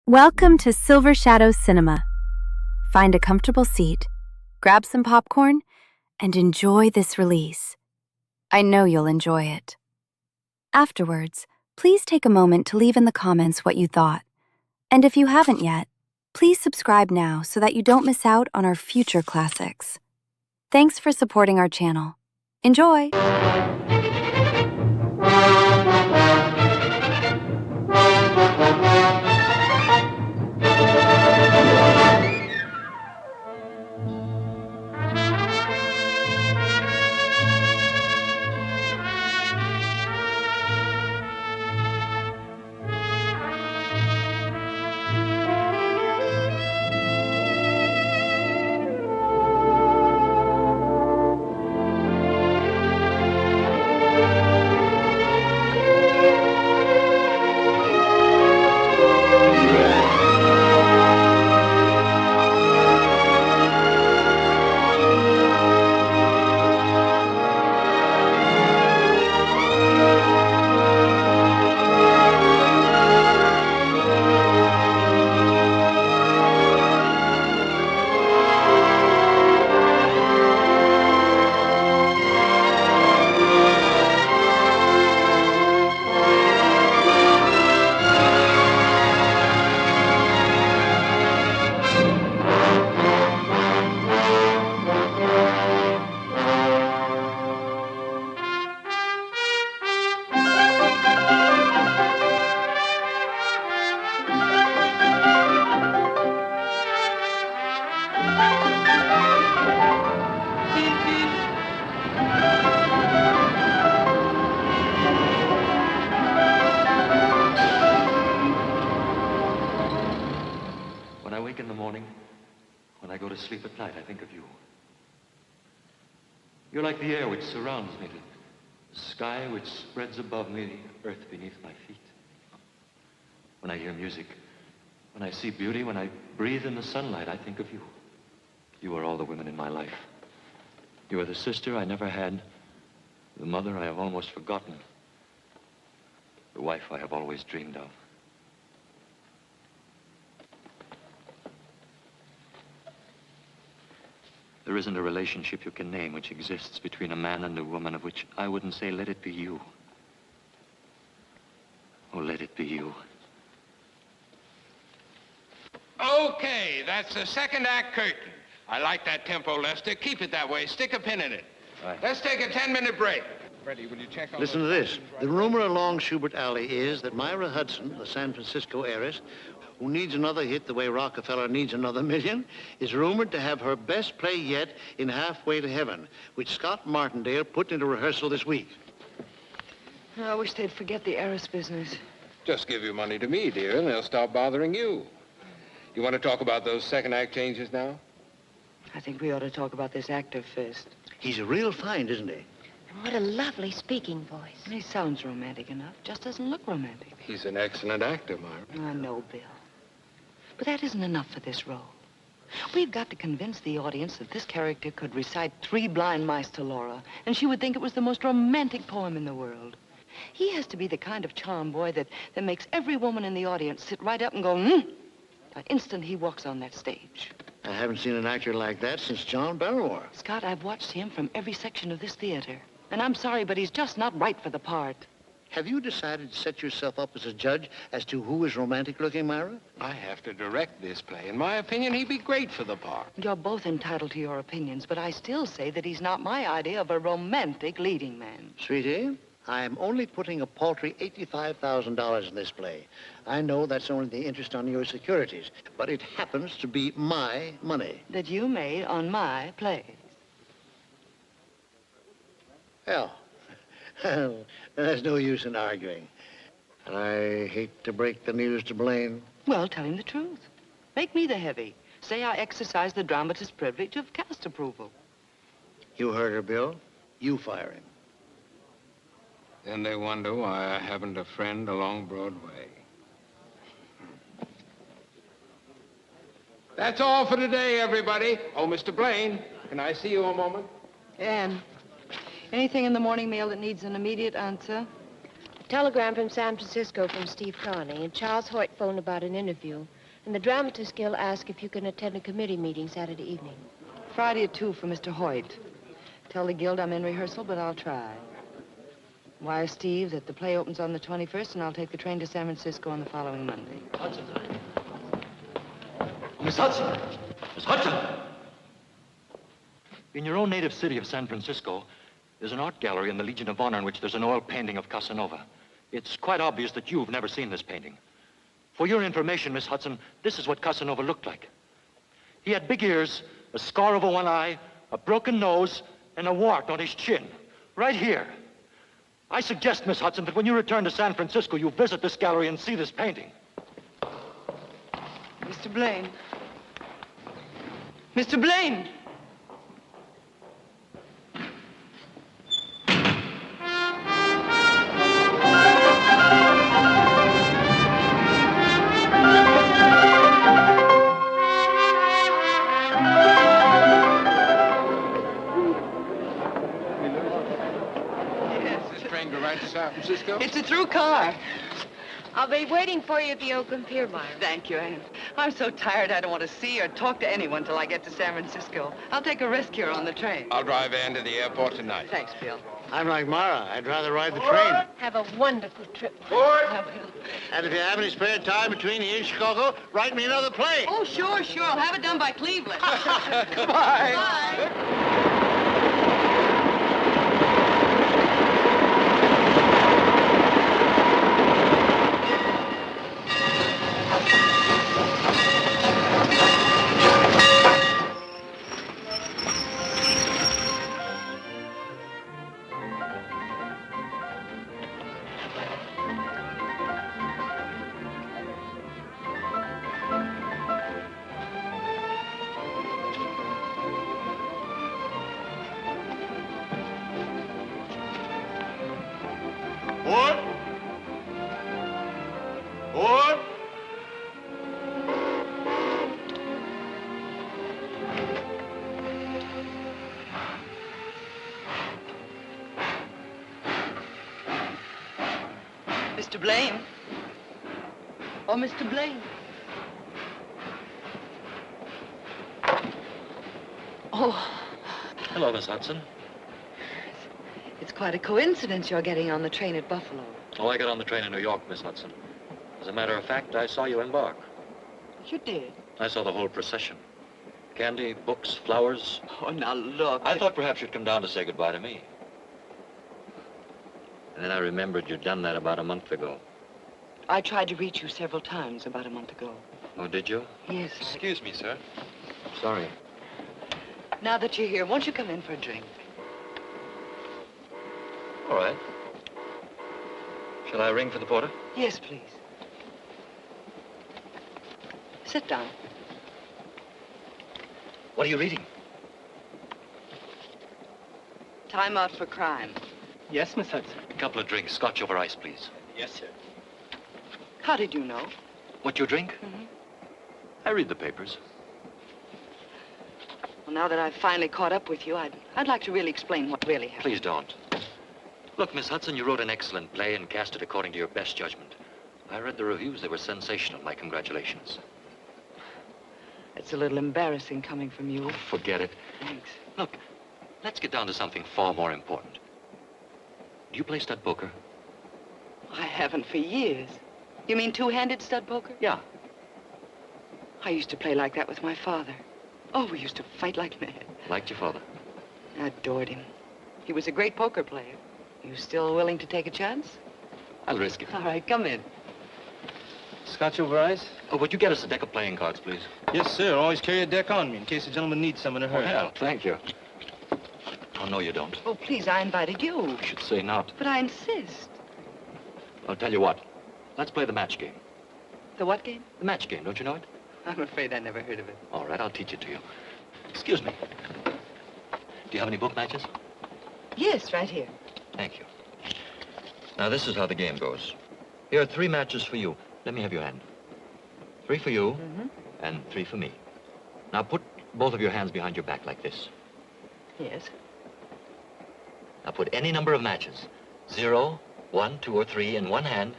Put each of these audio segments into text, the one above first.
Welcome to Silver Shadow Cinema. Find a comfortable seat, grab some popcorn, and enjoy this release. I know you'll enjoy it. Afterwards, please take a moment to leave in the comments what you thought. And if you haven't yet, please subscribe now so that you don't miss out on our future classics. Thanks for supporting our channel. Enjoy! When I wake in the morning, when I go to sleep at night, I think of you. You're like the air which surrounds me, the sky which spreads above me, the earth beneath my feet. When I hear music, when I see beauty, when I breathe in the sunlight, I think of you. You are all the women in my life. You are the sister I never had, the mother I have almost forgotten, the wife I have always dreamed of. There isn't a relationship you can name which exists between a man and a woman of which I wouldn't say, let it be you. Oh, let it be you. Okay, that's the second act curtain. I like that tempo, Lester. Keep it that way. Stick a pin in it. Right. Let's take a 10-minute break. Freddie, will you check on Listen to this. The rumor along Schubert Alley is that Myra Hudson, the San Francisco heiress, who needs another hit the way Rockefeller needs another million, is rumored to have her best play yet in Halfway to Heaven, which Scott Martindale put into rehearsal this week. I wish they'd forget the heiress business. Just give your money to me, dear, and they'll stop bothering you. You want to talk about those second act changes now? I think we ought to talk about this actor first. He's a real find, isn't he? What a lovely speaking voice. He sounds romantic enough, just doesn't look romantic. He's an excellent actor, Myra. I know, Bill. But that isn't enough for this role. We've got to convince the audience that this character could recite 3 blind mice to Laura, and she would think it was the most romantic poem in the world. He has to be the kind of charm boy that makes every woman in the audience sit right up and go, the instant he walks on that stage. I haven't seen an actor like that since John Barrymore. Scott, I've watched him from every section of this theater. And I'm sorry, but he's just not right for the part. Have you decided to set yourself up as a judge as to who is romantic looking, Myra? I have to direct this play. In my opinion, he'd be great for the part. You're both entitled to your opinions, but I still say that he's not my idea of a romantic leading man. Sweetie, I am only putting a paltry $85,000 in this play. I know that's only the interest on your securities, but it happens to be my money. That you made on my play. Well, there's no use in arguing. And I hate to break the news to Blaine. Well, tell him the truth. Make me the heavy. Say I exercise the dramatist's privilege of cast approval. You heard her, Bill. You fire him. Then they wonder why I haven't a friend along Broadway. That's all for today, everybody. Oh, Mr. Blaine, can I see you a moment? Anne, anything in the morning mail that needs an immediate answer? Telegram from San Francisco from Steve Carney, and Charles Hoyt phoned about an interview. And the Dramatists Guild asked if you can attend a committee meeting Saturday evening. Friday at 2 for Mr. Hoyt. Tell the Guild I'm in rehearsal, but I'll try. Wire Steve that the play opens on the 21st, and I'll take the train to San Francisco on the following Monday. Hudson. Miss Hudson! Miss Hudson! In your own native city of San Francisco, there's an art gallery in the Legion of Honor in which there's an oil painting of Casanova. It's quite obvious that you've never seen this painting. For your information, Miss Hudson, this is what Casanova looked like. He had big ears, a scar over one eye, a broken nose, and a wart on his chin, right here. I suggest, Miss Hudson, that when you return to San Francisco, you visit this gallery and see this painting. Mr. Blaine. Mr. Blaine! San Francisco? It's a through car. I'll be waiting for you at the Oakland Pier, Myra. Thank you, Anne. I'm so tired I don't want to see or talk to anyone till I get to San Francisco. I'll take a rest here on the train. I'll drive Ann to the airport tonight. Thanks, Bill. I'm like Myra. I'd rather ride the train. Have a wonderful trip. And if you have any spare time between here and Chicago, write me another play. Oh, sure. I'll have it done by Cleveland. Goodbye. Bye. Mr. Blaine. Oh, Mr. Blaine. Oh. Hello, Miss Hudson. It's quite a coincidence you're getting on the train at Buffalo. Oh, I got on the train in New York, Miss Hudson. As a matter of fact, I saw you embark. You did? I saw the whole procession. Candy, books, flowers. Oh, now look. I thought perhaps you'd come down to say goodbye to me. And then I remembered you'd done that about a month ago. I tried to reach you several times about a month ago. Oh, did you? Yes. Excuse me, sir. Sorry. Now that you're here, won't you come in for a drink? All right. Shall I ring for the porter? Yes, please. Sit down. What are you reading? Time Out for Crime. Yes, Miss Hudson. A couple of drinks. Scotch over ice, please. Yes, sir. How did you know? What you drink? Mm-hmm. I read the papers. Well, now that I've finally caught up with you, I'd like to really explain what really happened. Please don't. Look, Miss Hudson, you wrote an excellent play and cast it according to your best judgment. I read the reviews. They were sensational. My congratulations. It's a little embarrassing coming from you. Forget it. Thanks. Look, let's get down to something far more important. Do you play stud poker? I haven't for years. You mean two-handed stud poker? Yeah. I used to play like that with my father. Oh, we used to fight like mad. Liked your father? I adored him. He was a great poker player. You still willing to take a chance? I'll risk it. All right, come in. Scotch over ice? Oh, would you get us a deck of playing cards, please? Yes, sir. Always carry a deck on me in case the gentleman needs some in a hurry. Well, thank you. Oh, no, you don't. Oh, please, I invited you. You should say not. But I insist. I'll tell you what. Let's play the match game. The what game? The match game, don't you know it? I'm afraid I never heard of it. All right, I'll teach it to you. Excuse me. Do you have any book matches? Yes, right here. Thank you. Now, this is how the game goes. Here are 3 matches for you. Let me have your hand. 3 for you, and 3 for me. Now, put both of your hands behind your back like this. Yes. Now, put any number of matches. 0, 1, 2, or 3 in one hand.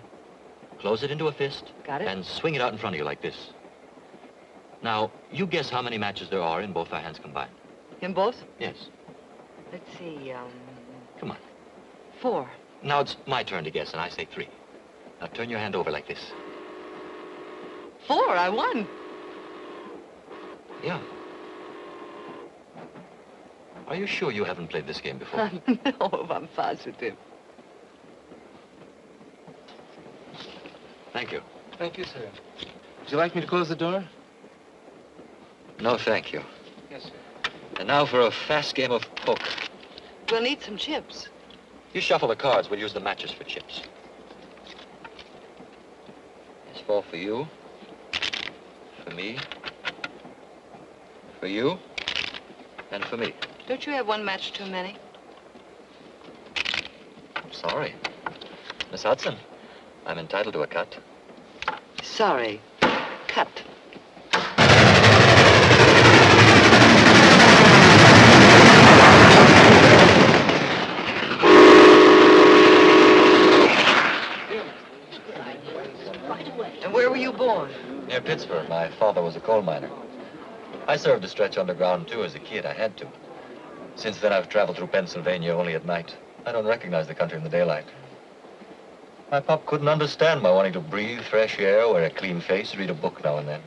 Close it into a fist. Got it. And swing it out in front of you like this. Now, you guess how many matches there are in both our hands combined. In both? Yes. Let's see, Come on. 4. Now it's my turn to guess, and I say 3. Now turn your hand over like this. 4, I won. Yeah. Are you sure you haven't played this game before? No, I'm positive. Thank you. Thank you, sir. Would you like me to close the door? No, thank you. Yes, sir. And now for a fast game of poker. We'll need some chips. You shuffle the cards. We'll use the matches for chips. There's 4 for you. For me. For you. And for me. Don't you have one match too many? I'm sorry. Miss Hudson, I'm entitled to a cut. Sorry. Cut. And where were you born? Near Pittsburgh. My father was a coal miner. I served a stretch underground, too, as a kid. I had to. Since then, I've traveled through Pennsylvania only at night. I don't recognize the country in the daylight. My pop couldn't understand my wanting to breathe fresh air, wear a clean face, read a book now and then.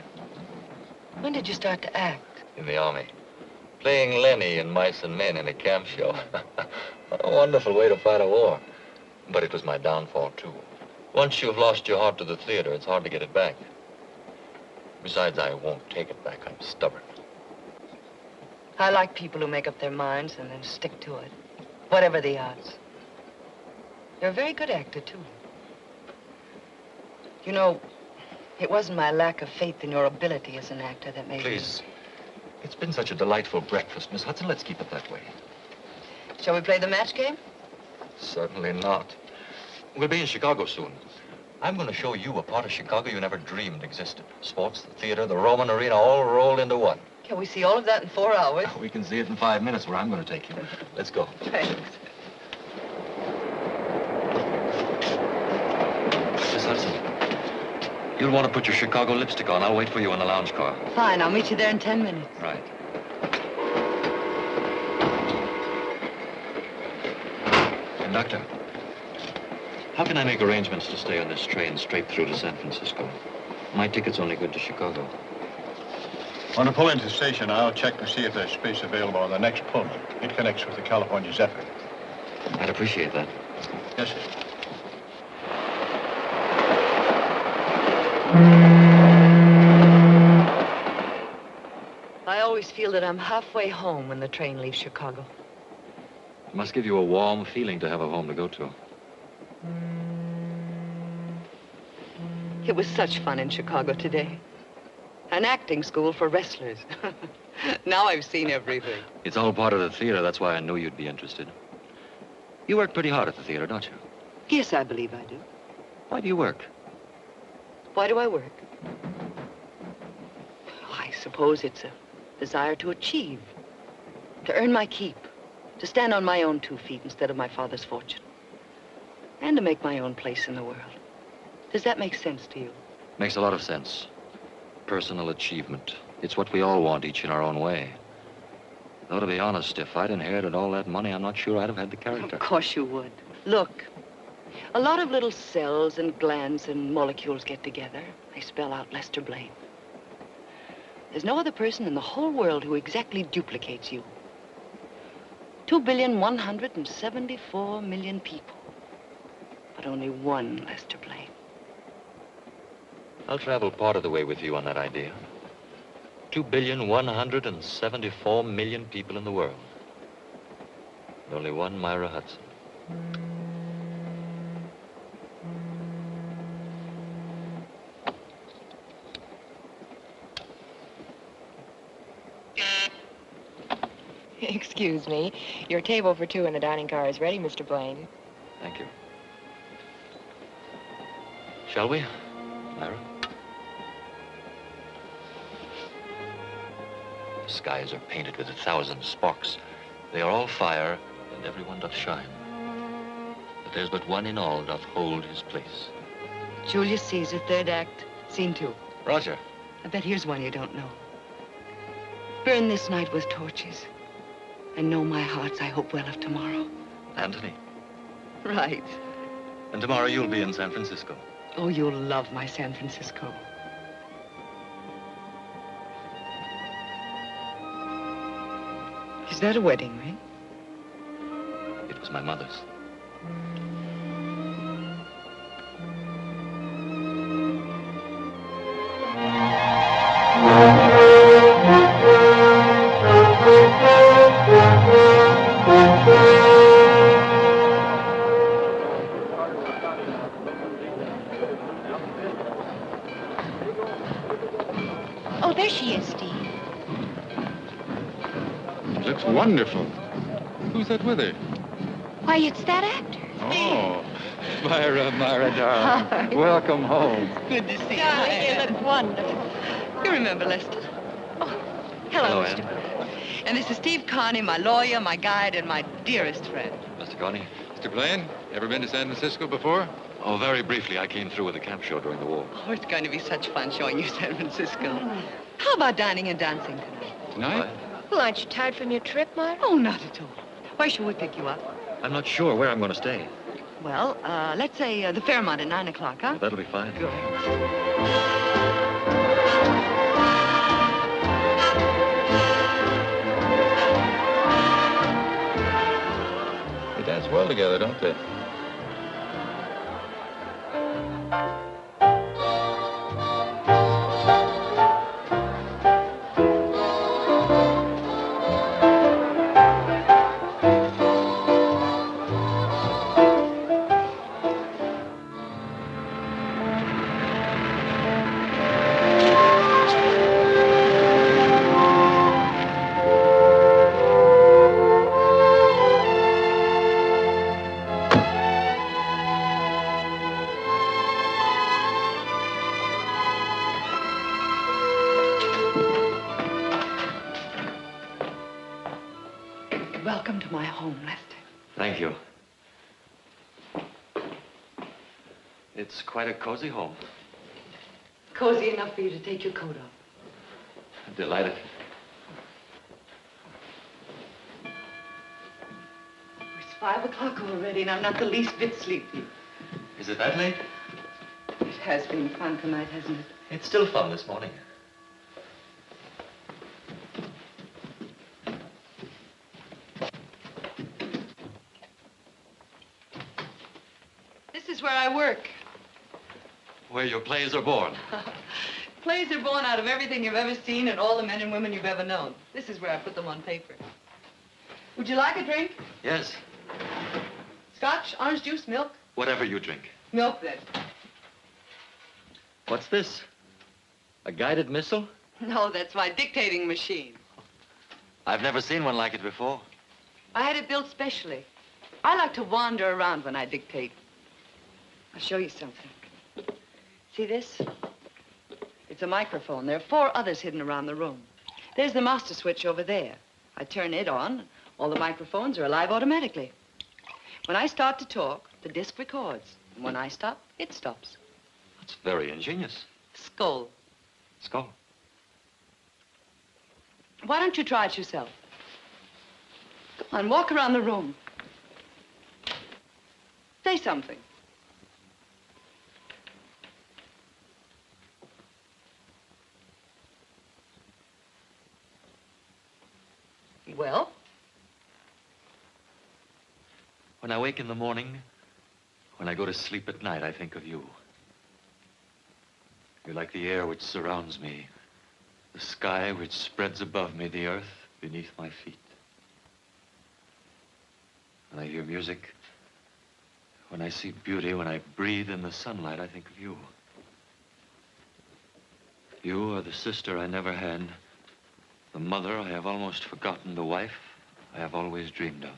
When did you start to act? In the army. Playing Lenny in Mice and Men in a camp show. What a wonderful way to fight a war. But it was my downfall, too. Once you've lost your heart to the theater, it's hard to get it back. Besides, I won't take it back. I'm stubborn. I like people who make up their minds and then stick to it, whatever the odds. You're a very good actor, too. You know, it wasn't my lack of faith in your ability as an actor that made me... Please. It's been such a delightful breakfast, Miss Hudson. Let's keep it that way. Shall we play the match game? Certainly not. We'll be in Chicago soon. I'm going to show you a part of Chicago you never dreamed existed. Sports, the theater, the Roman arena, all rolled into one. Can we see all of that in 4 hours? We can see it in 5 minutes where I'm going to take you. Let's go. Thanks. Miss Hudson, you'll want to put your Chicago lipstick on. I'll wait for you in the lounge car. Fine, I'll meet you there in 10 minutes. Right. Conductor, how can I make arrangements to stay on this train straight through to San Francisco? My ticket's only good to Chicago. On the pull into the station, I'll check to see if there's space available on the next Pullman. It connects with the California Zephyr. I'd appreciate that. Yes, sir. I always feel that I'm halfway home when the train leaves Chicago. It must give you a warm feeling to have a home to go to. It was such fun in Chicago today. An acting school for wrestlers. Now I've seen everything. It's all part of the theater. That's why I knew you'd be interested. You work pretty hard at the theater, don't you? Yes, I believe I do. Why do you work? Why do I work? I suppose it's a desire to achieve, to earn my keep, to stand on my own 2 feet instead of my father's fortune, and to make my own place in the world. Does that make sense to you? Makes a lot of sense. Personal achievement. It's what we all want, each in our own way. Though, to be honest, if I'd inherited all that money, I'm not sure I'd have had the character. Of course you would. Look, a lot of little cells and glands and molecules get together. They spell out Lester Blaine. There's no other person in the whole world who exactly duplicates you. 2,174,000,000 people, but only one Lester Blaine. I'll travel part of the way with you on that idea. 2,174,000,000 people in the world. And only one Myra Hudson. Excuse me. Your table for 2 in the dining car is ready, Mr. Blaine. Thank you. Shall we, Myra? The skies are painted with 1,000 sparks. They are all fire, and every one doth shine. But there's but one in all doth hold his place. Julius Caesar, 3rd act, scene 2. Roger. I bet here's one you don't know. Burn this night with torches. And know my hearts I hope well of tomorrow. Anthony. Right. And tomorrow you'll be in San Francisco. Oh, you'll love my San Francisco. Is that a wedding ring? It was my mother's. Oh, there she is, Steve. She looks wonderful. Who's that with her? Why, it's that actor. Oh, Myra, darling. Hi. Welcome home. Good to see you. Darling, you look wonderful. You remember Lester? Oh, hello, Mr. And this is Steve Carney, my lawyer, my guide, and my dearest friend. Mr. Connie? Mr. Blaine, ever been to San Francisco before? Oh, very briefly. I came through with a camp show during the war. Oh, it's going to be such fun showing you San Francisco. How about dining and dancing tonight? Tonight? Well, aren't you tired from your trip, Myra? Oh, not at all. Where shall we pick you up? I'm not sure where I'm going to stay. Well, let's say the Fairmont at 9 o'clock, huh? Well, that'll be fine. Good. They dance well together, don't they? Welcome to my home, Lester. Thank you. It's quite a cozy home. Cozy enough for you to take your coat off. Delighted. It's 5 o'clock already, and I'm not the least bit sleepy. Is it that late? It has been fun tonight, hasn't it? It's still fun this morning. This is where I work. Where your plays are born. Plays are born out of everything you've ever seen and all the men and women you've ever known. This is where I put them on paper. Would you like a drink? Yes. Scotch, orange juice, milk? Whatever you drink. Milk, then. What's this? A guided missile? No, that's my dictating machine. I've never seen one like it before. I had it built specially. I like to wander around when I dictate. I'll show you something. See this? It's a microphone. There are 4 others hidden around the room. There's the master switch over there. I turn it on. All the microphones are alive automatically. When I start to talk, the disc records. And when I stop, it stops. That's very ingenious. Skull. Skull. Why don't you try it yourself? Come on, walk around the room. Say something. Well? When I wake in the morning, when I go to sleep at night, I think of you. You're like the air which surrounds me, the sky which spreads above me, the earth beneath my feet. When I hear music, when I see beauty, when I breathe in the sunlight, I think of you. You are the sister I never had, the mother I have almost forgotten, the wife I have always dreamed of.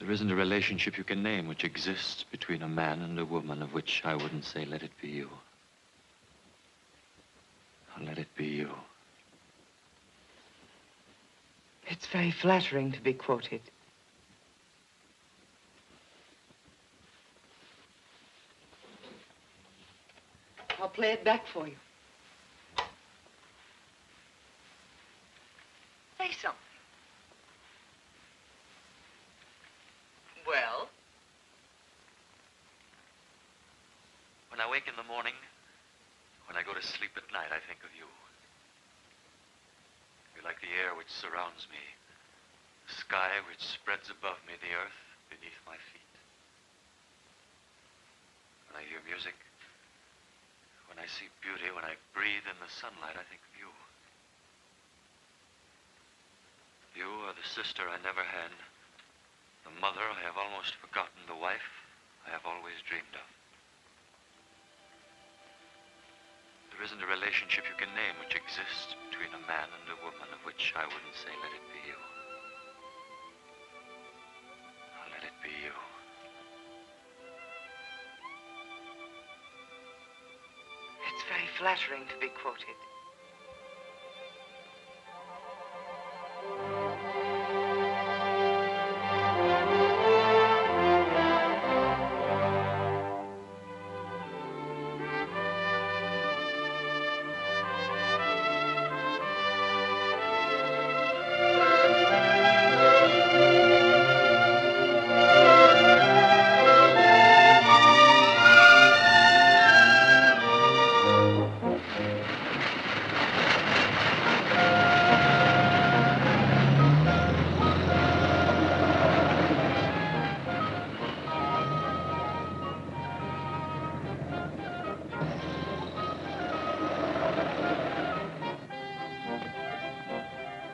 There isn't a relationship you can name which exists between a man and a woman of which I wouldn't say, let it be you. Let it be you. It's very flattering to be quoted. I'll play it back for you. Say something. Well? When I wake in the morning, when I go to sleep at night, I think of you. You're like the air which surrounds me, the sky which spreads above me, the earth beneath my feet. When I hear music, when I see beauty, when I breathe in the sunlight, I think of you. You are the sister I never had, the mother I have almost forgotten, the wife I have always dreamed of. There isn't a relationship you can name which exists between a man and a woman of which I wouldn't say, let it be you. Let it be you. It's very flattering to be quoted.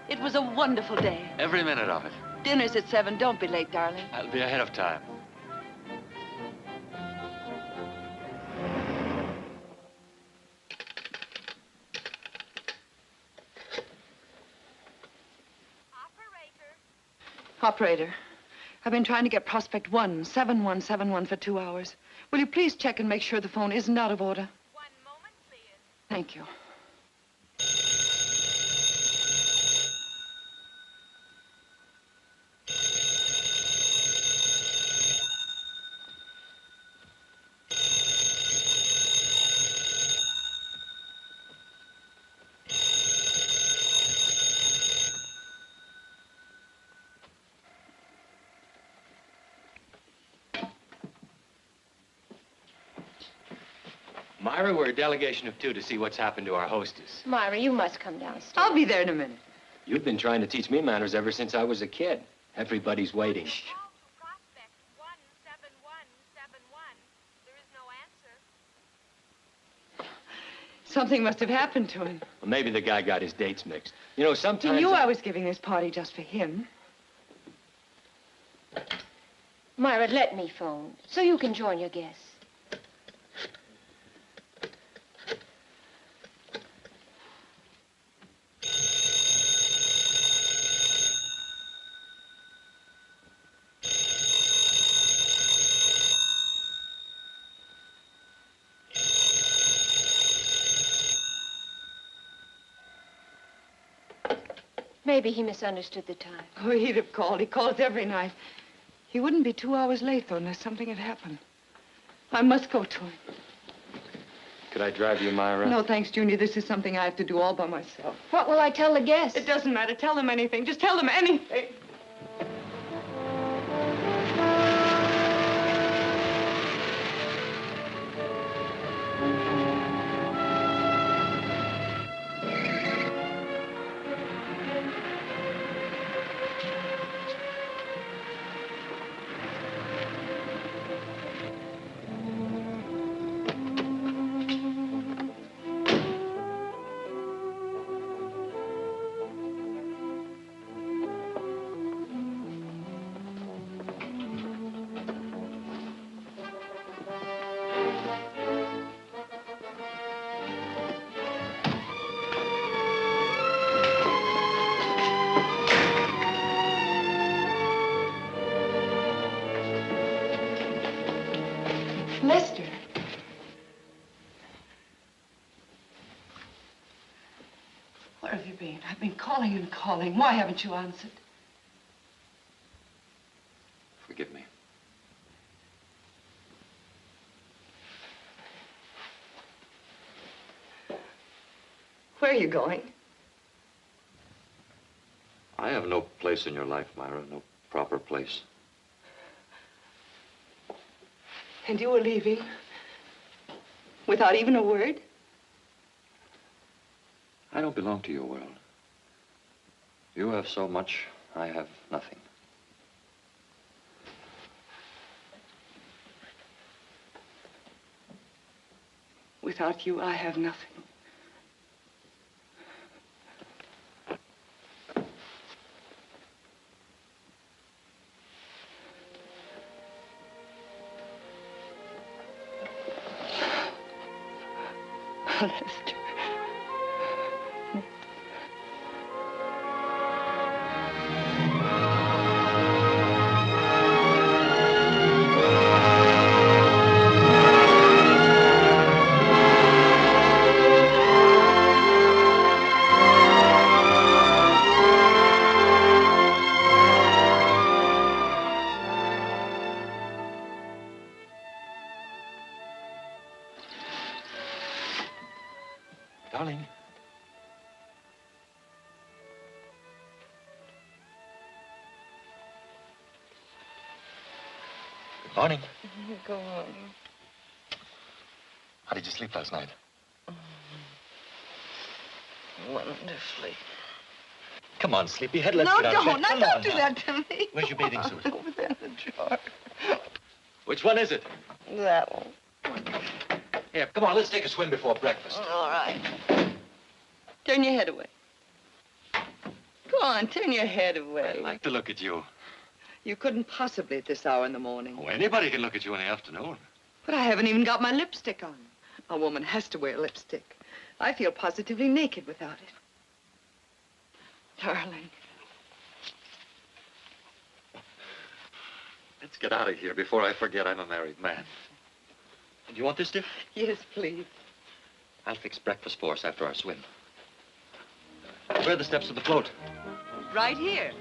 It was a wonderful day. Every minute of it. Dinner's at 7. Don't be late, darling. I'll be ahead of time. Operator, I've been trying to get prospect 17171 for 2 hours. Will you please check and make sure the phone isn't out of order? 1 moment, please. Thank you. Myra, we're a delegation of 2 to see what's happened to our hostess. Myra, you must come downstairs. I'll be there in a minute. You've been trying to teach me manners ever since I was a kid. Everybody's waiting. Call to prospect 17171. There is no answer. Something must have happened to him. Well, maybe the guy got his dates mixed. You know, sometimes... He knew I was giving this party just for him. Myra, let me phone so you can join your guests. Maybe he misunderstood the time. Oh, he'd have called. He calls every night. He wouldn't be 2 hours late, though, unless something had happened. I must go to him. Could I drive you, Myra? No, thanks, Junior. This is something I have to do all by myself. What will I tell the guests? It doesn't matter. Tell them anything. Just tell them anything. Lester. Where have you been? I've been calling and calling. Why haven't you answered? Forgive me. Where are you going? I have no place in your life, Myra, no proper place. And you were leaving? Without even a word? I don't belong to your world. You have so much, I have nothing. Without you, I have nothing. Lester. Darling. Good morning. Go on. How did you sleep last night? Wonderfully. Come on, sleepyhead, let's No, get out of don't. bed. Now, Come don't on, do that to me. Where's your bathing suit? Over there in the drawer. Which one is it? That one. Here, come on, let's take a swim before breakfast. All right. Turn your head away. Go on, turn your head away. I like to look at you. You couldn't possibly at this hour in the morning. Oh, anybody can look at you in the afternoon. But I haven't even got my lipstick on. A woman has to wear lipstick. I feel positively naked without it. Darling. Let's get out of here before I forget I'm a married man. Do you want this, dear? Yes, please. I'll fix breakfast for us after our swim. Where are the steps to the float? Right here.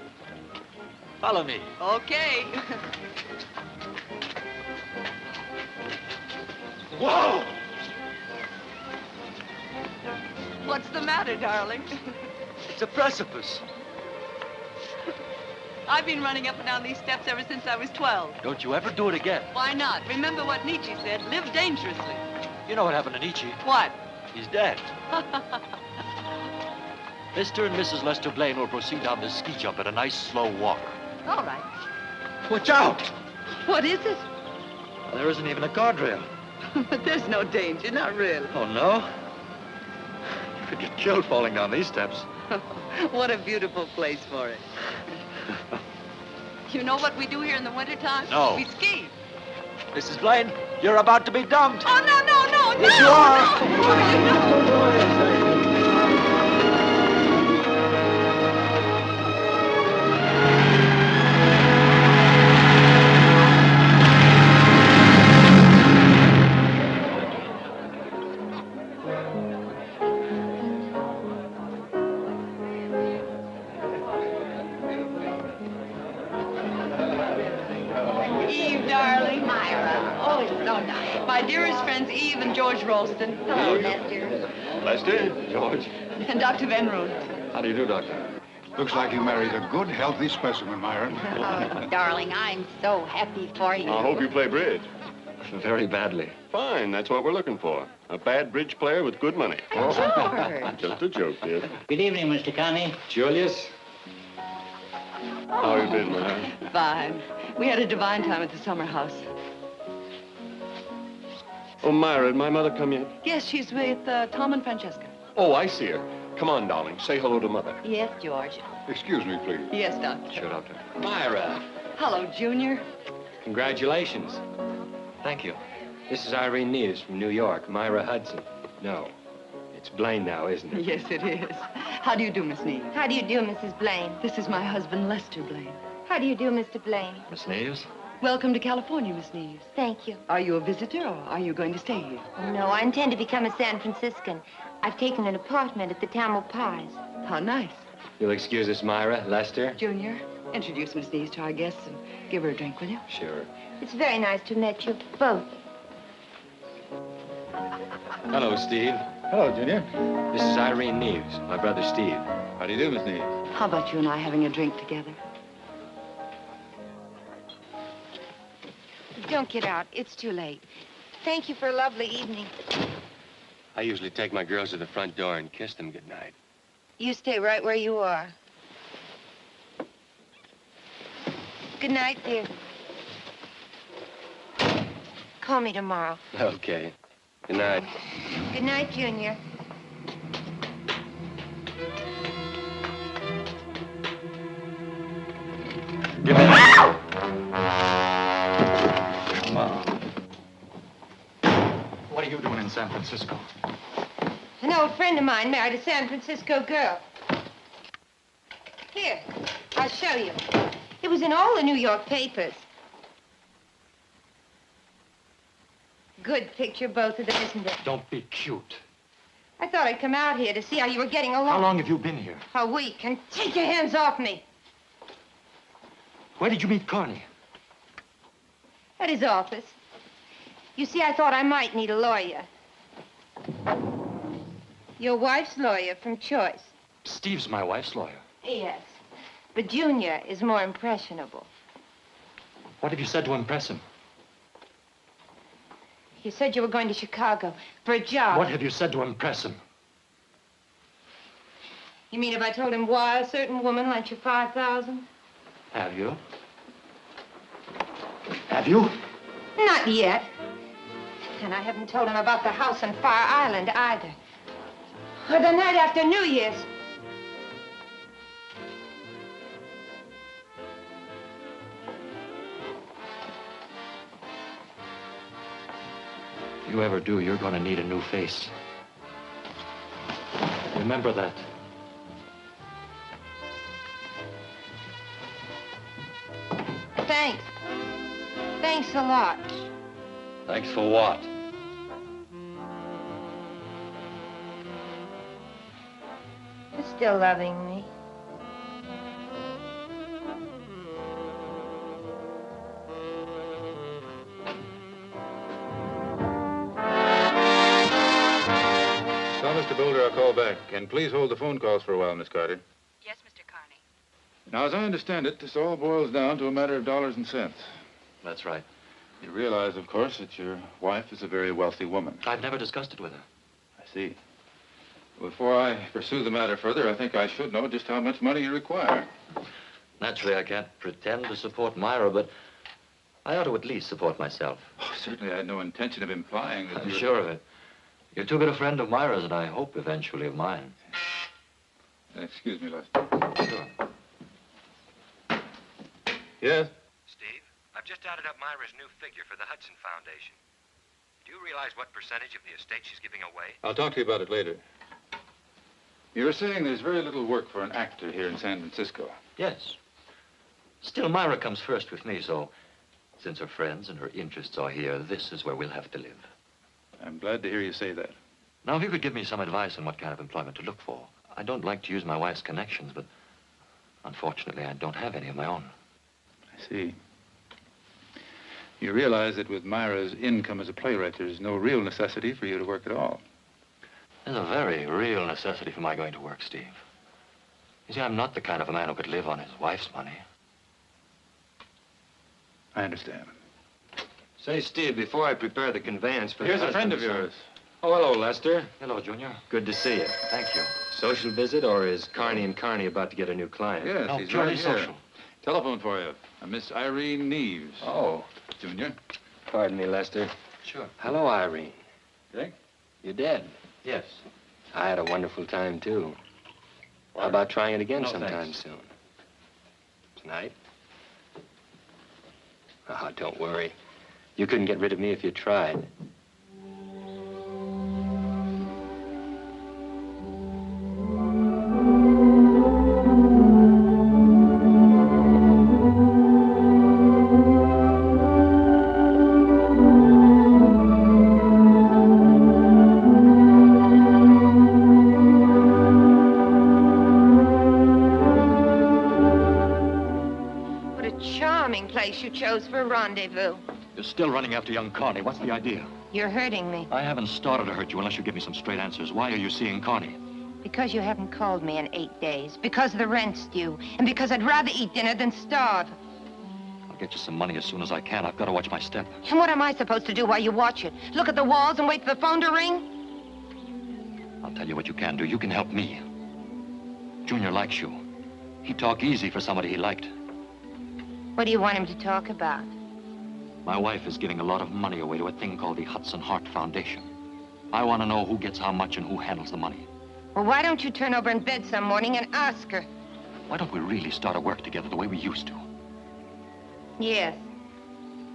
Follow me. Okay. Whoa! What's the matter, darling? It's a precipice. I've been running up and down these steps ever since I was 12. Don't you ever do it again. Why not? Remember what Nietzsche said, live dangerously. You know what happened to Nietzsche? What? He's dead. Mr. and Mrs. Lester Blaine will proceed down this ski jump at a nice slow walk. All right. Watch out! What is it? Well, there isn't even a guardrail. But there's no danger, not really. Oh, no? You could get killed falling down these steps. What a beautiful place for it. You know what we do here in the wintertime? No. We ski. Mrs. Blaine, you're about to be dumped. Oh, no, no, no, no! Yes, you are. Eve, darling. Myra. Oh, it's so nice. My dearest friends, Eve and George Ralston. Hello, Lester. Lester? George? And Dr. Van Roon. How do you do, Doctor? Looks like you married a good, healthy specimen, Myra. Oh, darling, I'm so happy for you. I hope you play bridge. Very badly. Fine, that's what we're looking for. A bad bridge player with good money. George. Just a joke, kid. Good evening, Mr. Connie. Julius? How you been, Myra? Fine. We had a divine time at the summer house. Oh, Myra, did my mother come yet? Yes, she's with Tom and Francesca. Oh, I see her. Come on, darling. Say hello to Mother. Yes, George. Excuse me, please. Yes, Doctor. Sure, Doctor. Myra. Hello, Junior. Congratulations. Thank you. This is Irene Neves from New York. Myra Hudson. No. It's Blaine now, isn't it? Yes, it is. How do you do, Miss Neves? How do you do, Mrs. Blaine? This is my husband, Lester Blaine. How do you do, Mr. Blaine? Miss Neves? Welcome to California, Miss Neves. Thank you. Are you a visitor or are you going to stay here? Oh, no, I intend to become a San Franciscan. I've taken an apartment at the Tamil Pies. How nice. You'll excuse us, Myra. Lester? Junior, introduce Miss Neves to our guests and give her a drink, will you? Sure. It's very nice to meet you both. Hello, Steve. Hello, Junior. This is Irene Neves, my brother Steve. How do you do, Miss Neves? How about you and I having a drink together? Don't get out. It's too late. Thank you for a lovely evening. I usually take my girls to the front door and kiss them goodnight. You stay right where you are. Good night, dear. Call me tomorrow. Okay. Good night. Good night, Junior. Give me that. What are you doing in San Francisco? An old friend of mine married a San Francisco girl. Here, I'll show you. It was in all the New York papers. Good picture, both of them, isn't it? Don't be cute. I thought I'd come out here to see how you were getting along. How long have you been here? A week, and take your hands off me. Where did you meet Carney? At his office. You see, I thought I might need a lawyer. Your wife's lawyer from choice. Steve's my wife's lawyer. Yes. But Junior is more impressionable. What have you said to impress him? You said you were going to Chicago for a job. What have you said to impress him? You mean if I told him why a certain woman lent you $5,000? Have you? Have you? Not yet. And I haven't told him about the house on Fire Island either. Or the night after New Year's. If you ever do, you're going to need a new face. Remember that. Thanks. Thanks a lot. Thanks for what? You're still loving me. Tell Mr. Boulder I'll call back. And please hold the phone calls for a while, Miss Carter. Yes, Mr. Carney. Now, as I understand it, this all boils down to a matter of dollars and cents. That's right. You realize, of course, that your wife is a very wealthy woman. I've never discussed it with her. I see. Before I pursue the matter further, I think I should know just how much money you require. Naturally, I can't pretend to support Myra, but I ought to at least support myself. Oh, certainly I had no intention of implying that I'm you're... sure of it. You're too good a friend of Myra's, and I hope eventually of mine. Excuse me, Lester. Sure. Yes? Steve, I've just added up Myra's new figure for the Hudson Foundation. Do you realize what percentage of the estate she's giving away? I'll talk to you about it later. You were saying there's very little work for an actor here in San Francisco. Yes. Still, Myra comes first with me, so since her friends and her interests are here, this is where we'll have to live. I'm glad to hear you say that. Now, if you could give me some advice on what kind of employment to look for. I don't like to use my wife's connections, but unfortunately, I don't have any of my own. I see. You realize that with Myra's income as a playwright, there's no real necessity for you to work at all. There's a very real necessity for my going to work, Steve. You see, I'm not the kind of a man who could live on his wife's money. I understand. Say, Steve, before I prepare the conveyance for Here's the a friend of husband's son- yours. Oh, hello, Lester. Hello, Junior. Good to see you. Thank you. Social visit, or is Carney and Carney about to get a new client? Yes, No, he's purely right here. social. Telephone for you. A Miss Irene Neves. Oh, Junior. pardon me, Lester. Sure. Hello, Irene. Dick? You dead? Yes. I had a wonderful time, too. How about trying it again No, sometime thanks. soon? Tonight? Oh, don't worry. You couldn't get rid of me if you tried. What a charming place you chose for a rendezvous. You're still running after young Carney. What's the idea? You're hurting me. I haven't started to hurt you unless you give me some straight answers. Why are you seeing Carney? Because you haven't called me in 8 days. Because the rent's due. And because I'd rather eat dinner than starve. I'll get you some money as soon as I can. I've got to watch my step. And what am I supposed to do while you watch it? Look at the walls and wait for the phone to ring? I'll tell you what you can do. You can help me. Junior likes you. He'd talk easy for somebody he liked. What do you want him to talk about? My wife is giving a lot of money away to a thing called the Hudson Heart Foundation. I want to know who gets how much and who handles the money. Well, why don't you turn over in bed some morning and ask her? Why don't we really start to work together the way we used to? Yes.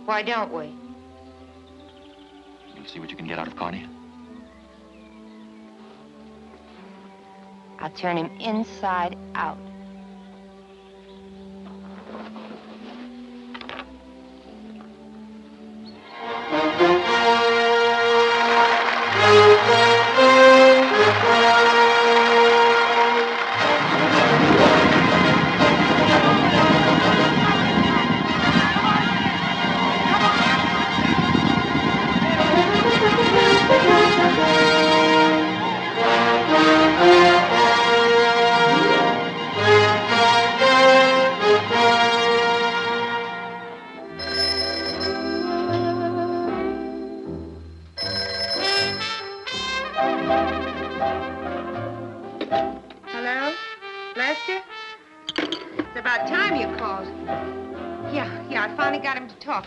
Why don't we? You'll see what you can get out of Carney. I'll turn him inside out.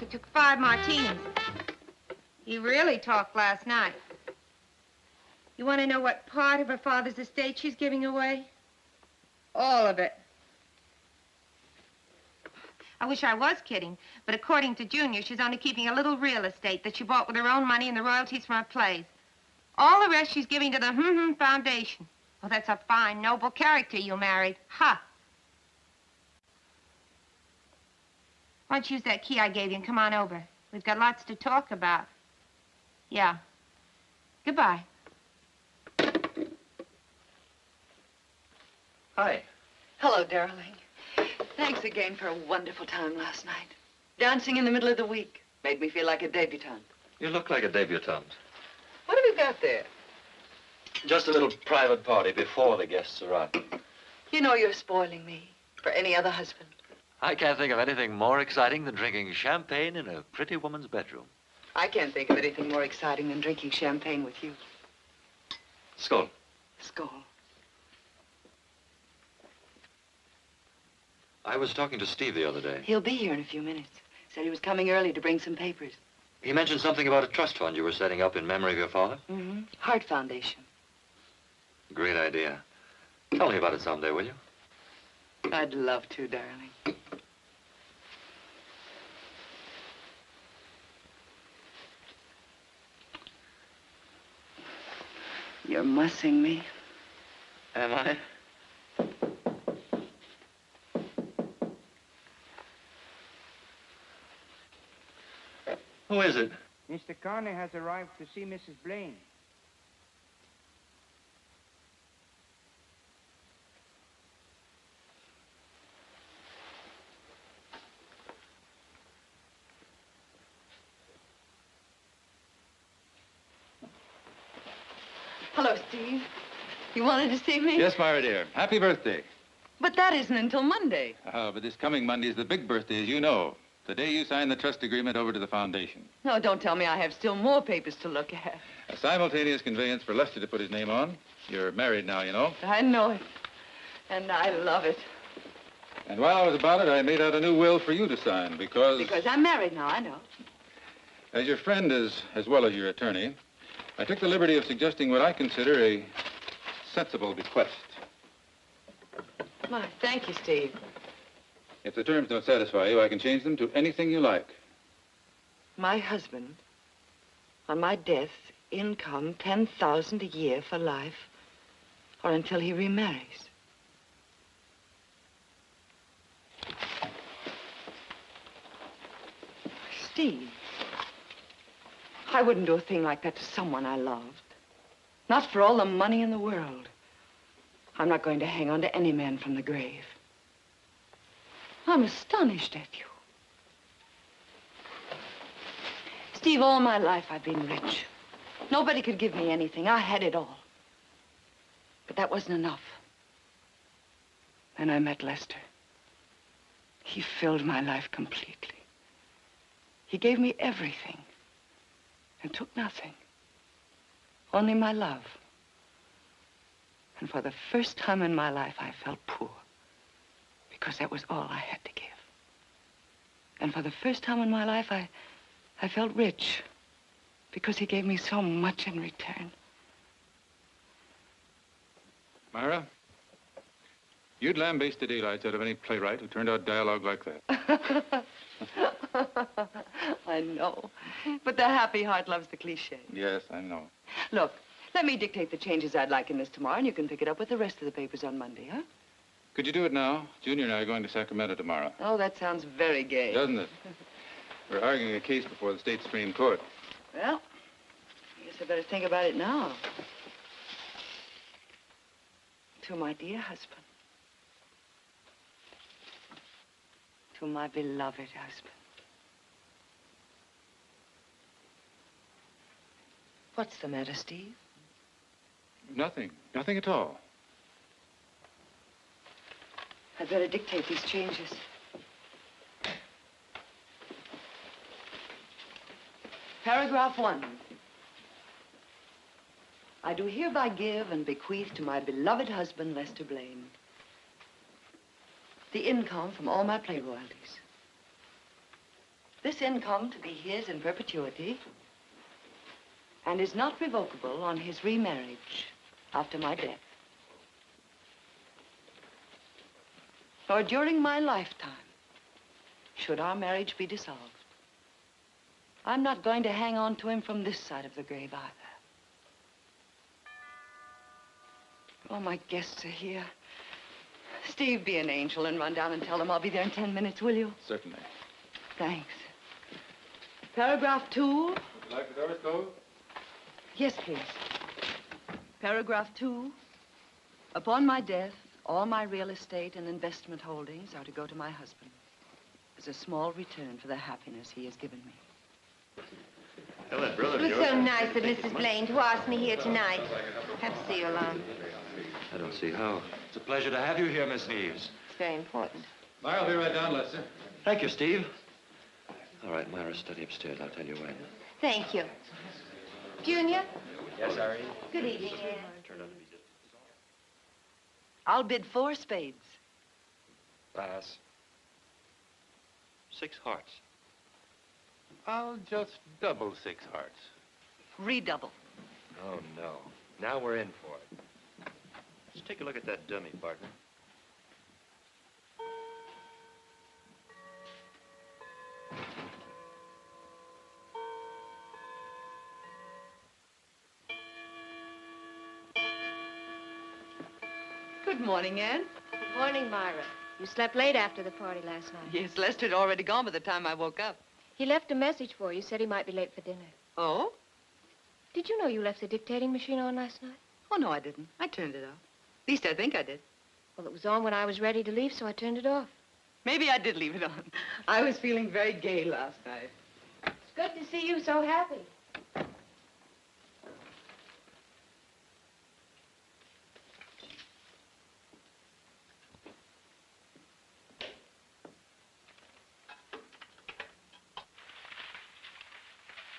It took 5 martinis. He really talked last night. You want to know what part of her father's estate she's giving away? All of it. I wish I was kidding, but according to Junior, she's only keeping a little real estate that she bought with her own money and the royalties from her plays. All the rest she's giving to the Foundation. Well, that's a fine, noble character you married. Ha! Why don't you use that key I gave you and come on over? We've got lots to talk about. Yeah. Goodbye. Hi. Hello, darling. Thanks again for a wonderful time last night. Dancing in the middle of the week made me feel like a debutante. You look like a debutante. What have you got there? Just a little private party before the guests arrive. You know you're spoiling me for any other husband. I can't think of anything more exciting than drinking champagne in a pretty woman's bedroom. I can't think of anything more exciting than drinking champagne with you. Skål. Skål. I was talking to Steve the other day. He'll be here in a few minutes. Said he was coming early to bring some papers. He mentioned something about a trust fund you were setting up in memory of your father. Mm-hmm. Heart Foundation. Great idea. Tell me about it someday, will you? I'd love to, darling. You're mussing me. Am I? Who is it? Mr. Carney has arrived to see Mrs. Blaine. Hello, Steve. You wanted to see me? Yes, Myra, dear. Happy birthday. But that isn't until Monday. But this coming Monday is the big birthday, as you know. The day you sign the trust agreement over to the foundation. No, don't tell me I have still more papers to look at. A simultaneous conveyance for Lester to put his name on. You're married now, you know. I know it. And I love it. And while I was about it, I made out a new will for you to sign because... Because I'm married now, I know. As your friend as well as your attorney, I took the liberty of suggesting what I consider a sensible bequest. My, thank you, Steve. If the terms don't satisfy you, I can change them to anything you like. My husband, on my death, income $10,000 a year for life, or until he remarries. Steve, I wouldn't do a thing like that to someone I loved. Not for all the money in the world. I'm not going to hang on to any man from the grave. I'm astonished at you. Steve, all my life I've been rich. Nobody could give me anything. I had it all. But that wasn't enough. Then I met Lester. He filled my life completely. He gave me everything and took nothing. Only my love. And for the first time in my life, I felt poor because that was all I had to give. And for the first time in my life, I felt rich because he gave me so much in return. Myra, you'd lambaste the daylights out of any playwright who turned out dialogue like that. I know. But the happy heart loves the cliche. Yes, I know. Look, let me dictate the changes I'd like in this tomorrow, and you can pick it up with the rest of the papers on Monday, huh? Could you do it now? Junior and I are going to Sacramento tomorrow. Oh, that sounds very gay. Doesn't it? We're arguing a case before the state Supreme Court. Well, I guess I better think about it now. To my dear husband. To my beloved husband. What's the matter, Steve? Nothing. Nothing at all. I'd better dictate these changes. Paragraph 1. I do hereby give and bequeath to my beloved husband, Lester Blaine, the income from all my play royalties. This income to be his in perpetuity and is not revocable on his remarriage after my death. Or during my lifetime, should our marriage be dissolved. I'm not going to hang on to him from this side of the grave either. Oh, my guests are here. Steve, be an angel and run down and tell them I'll be there in 10 minutes, will you? Certainly. Thanks. Paragraph 2. Would you like the doors closed? Yes, please. Paragraph 2. Upon my death, all my real estate and investment holdings are to go to my husband as a small return for the happiness he has given me. Tell that brother It was so nice of Mrs. Blaine to ask me here tonight. Have to see you alone. I don't see how. It's a pleasure to have you here, Miss Neves. It's very important. Myra, I'll be right down, Lester. Thank you, Steve. All right, Myra, study upstairs. I'll tell you when. Thank you. Junior? Yes, Irene? Good evening, Anne. I'll bid 4 spades. Pass. 6 hearts. I'll just double 6 hearts. Redouble. Oh, no. Now we're in for it. Let's take a look at that dummy, partner. Good morning, Anne. Good morning, Myra. You slept late after the party last night. Yes, Lester had already gone by the time I woke up. He left a message for you, said he might be late for dinner. Oh? Did you know you left the dictating machine on last night? Oh, no, I didn't. I turned it off. At least I think I did. Well, it was on when I was ready to leave, so I turned it off. Maybe I did leave it on. I was feeling very gay last night. It's good to see you so happy.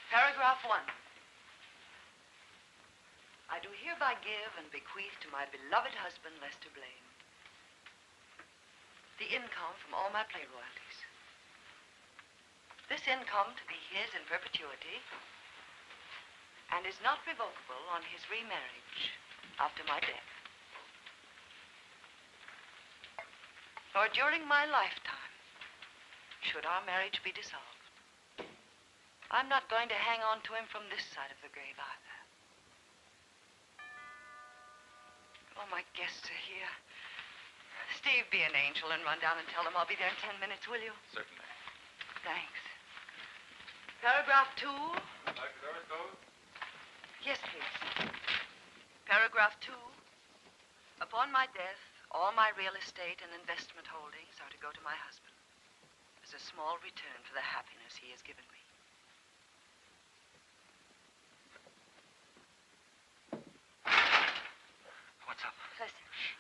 Paragraph 1. I do hereby give and bequeath to my beloved husband, Lester Blaine, the income from all my play royalties. This income to be his in perpetuity and is not revocable on his remarriage after my death. Or during my lifetime, should our marriage be dissolved. I'm not going to hang on to him from this side of the grave either. Oh, my guests are here. Steve, be an angel and run down and tell them I'll be there in 10 minutes, will you? Certainly. Thanks. Paragraph 2. Would you like the doors closed? Yes, please. Paragraph 2. Upon my death, all my real estate and investment holdings are to go to my husband as a small return for the happiness he has given me.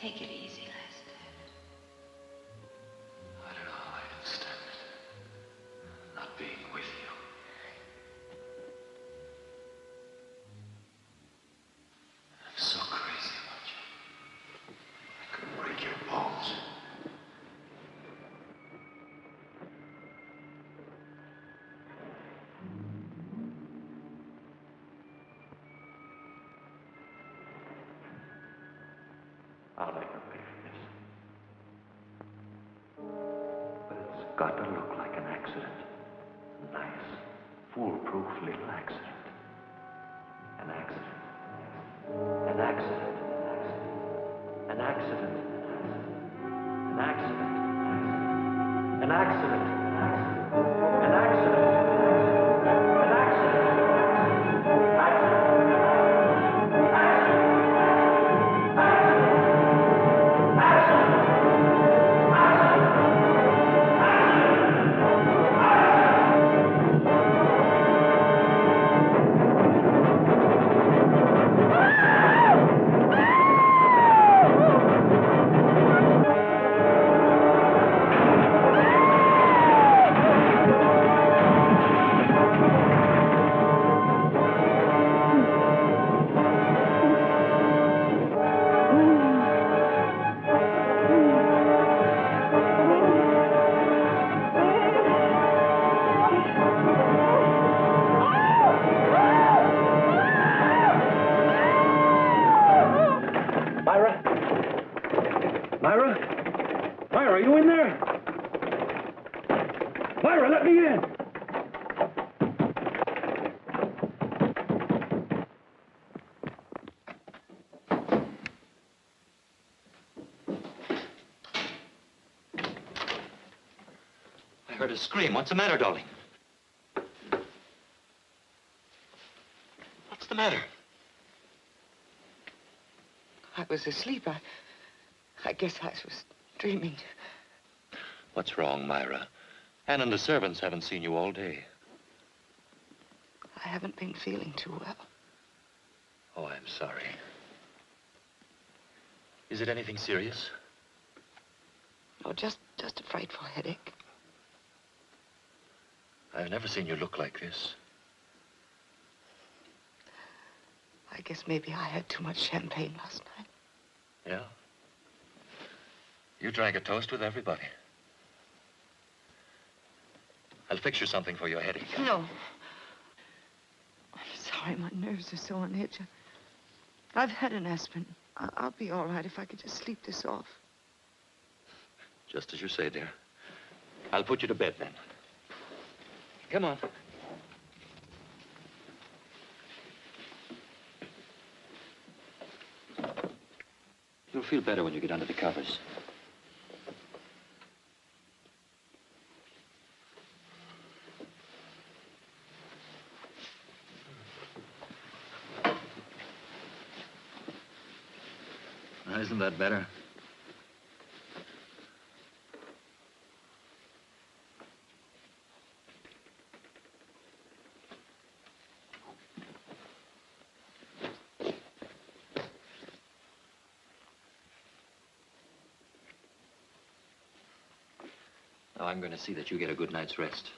Take it easy, Lester. I don't know how I can stand it. Not being with you. I'm so crazy about you. I could break your bones. I'll make her pay for this. But it's got to look like an accident. A nice, foolproof little accident. An accident. An accident. An accident. An accident. An accident. An accident. An accident. Myra, are you in there? Myra, let me in! I heard a scream. What's the matter, darling? What's the matter? I was asleep. I guess I was dreaming. What's wrong, Myra? Ann and the servants haven't seen you all day. I haven't been feeling too well. Oh, I'm sorry. Is it anything serious? No, just a frightful headache. I've never seen you look like this. I guess maybe I had too much champagne last night. Yeah? You drank a toast with everybody. I'll fix you something for your headache. No. I'm sorry, my nerves are so on edge. I've had an aspirin. I'll be all right if I could just sleep this off. Just as you say, dear. I'll put you to bed then. Come on. You'll feel better when you get under the covers. Now, isn't that better? Now, I'm going to see that you get a good night's rest.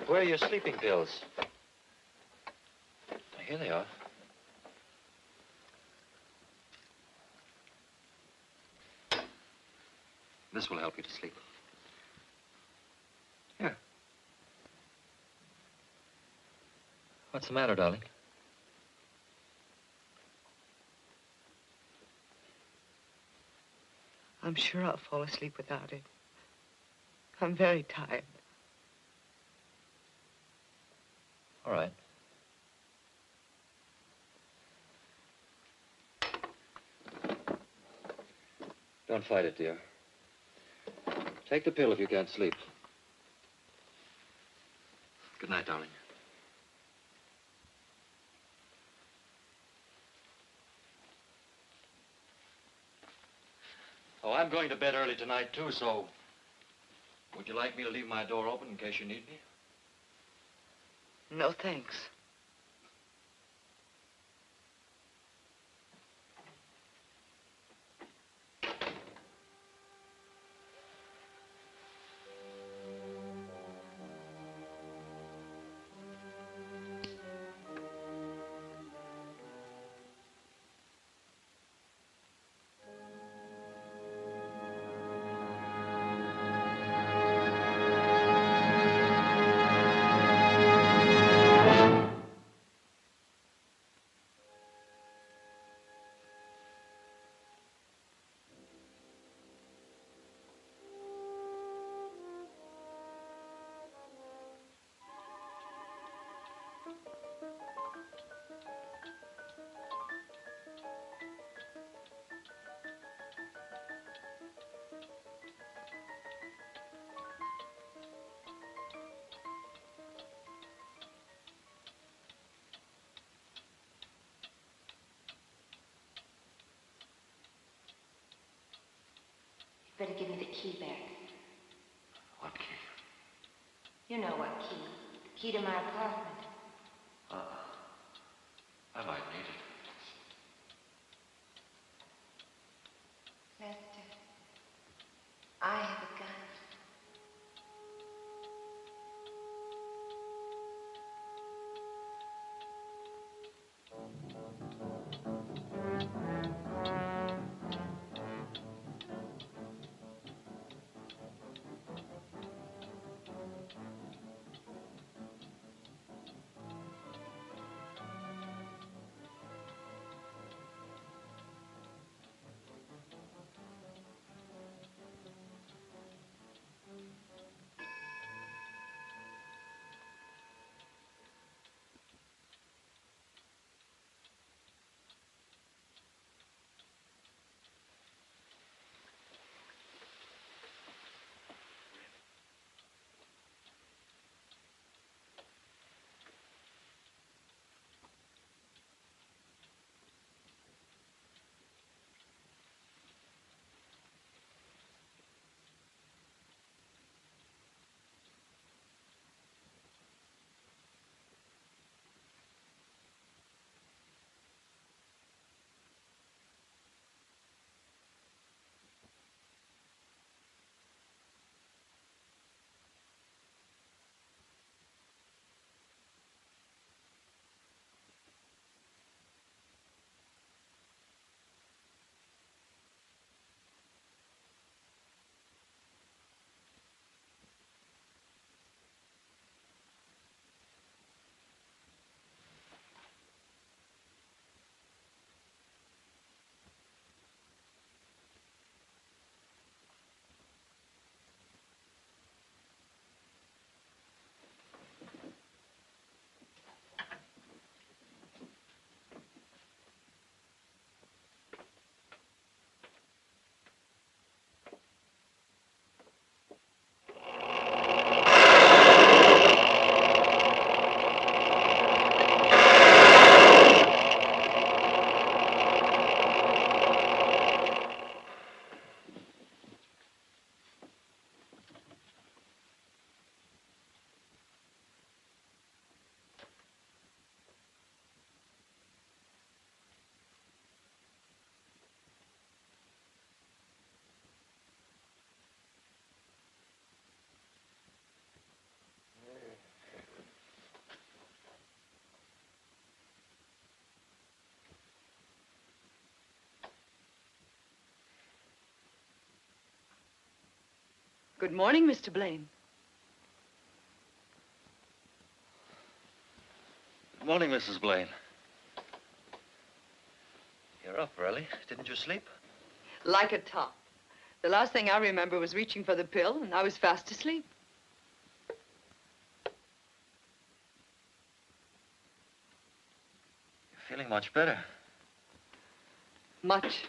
Where are your sleeping pills? Here they are. This will help you to sleep. Here. What's the matter, darling? I'm sure I'll fall asleep without it. I'm very tired. All right. Don't fight it, dear. Take the pill if you can't sleep. Good night, darling. Oh, I'm going to bed early tonight, too, so would you like me to leave my door open in case you need me? No, thanks. Better give me the key back. What key? You know what key. The key to my apartment. I might need it. Lester, I have a gun. Good morning, Mr. Blaine. Good morning, Mrs. Blaine. You're up early. Didn't you sleep? Like a top. The last thing I remember was reaching for the pill, and I was fast asleep. You're feeling much better. Much.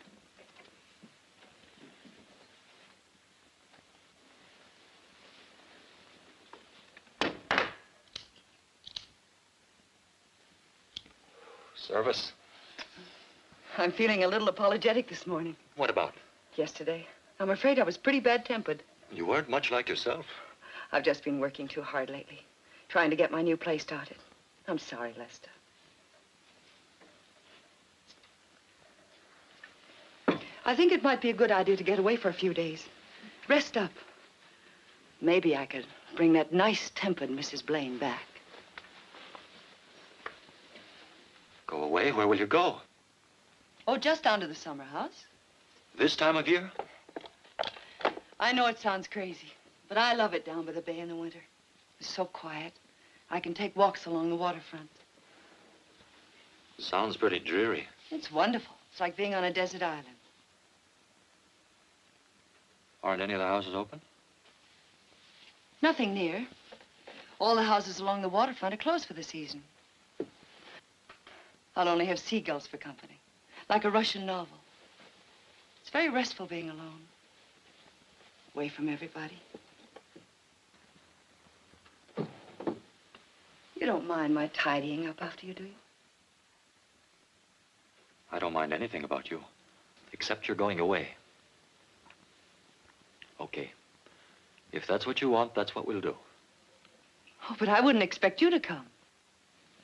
Service? I'm feeling a little apologetic this morning. What about? Yesterday. I'm afraid I was pretty bad-tempered. You weren't much like yourself. I've just been working too hard lately, trying to get my new play started. I'm sorry, Lester. I think it might be a good idea to get away for a few days. Rest up. Maybe I could bring that nice-tempered Mrs. Blaine back. Go away? Where will you go? Oh, just down to the summer house. This time of year? I know it sounds crazy, but I love it down by the bay in the winter. It's so quiet. I can take walks along the waterfront. Sounds pretty dreary. It's wonderful. It's like being on a desert island. Aren't any of the houses open? Nothing near. All the houses along the waterfront are closed for the season. I'll only have seagulls for company, like a Russian novel. It's very restful being alone, away from everybody. You don't mind my tidying up after you, do you? I don't mind anything about you, except you're going away. Okay. If that's what you want, that's what we'll do. Oh, but I wouldn't expect you to come.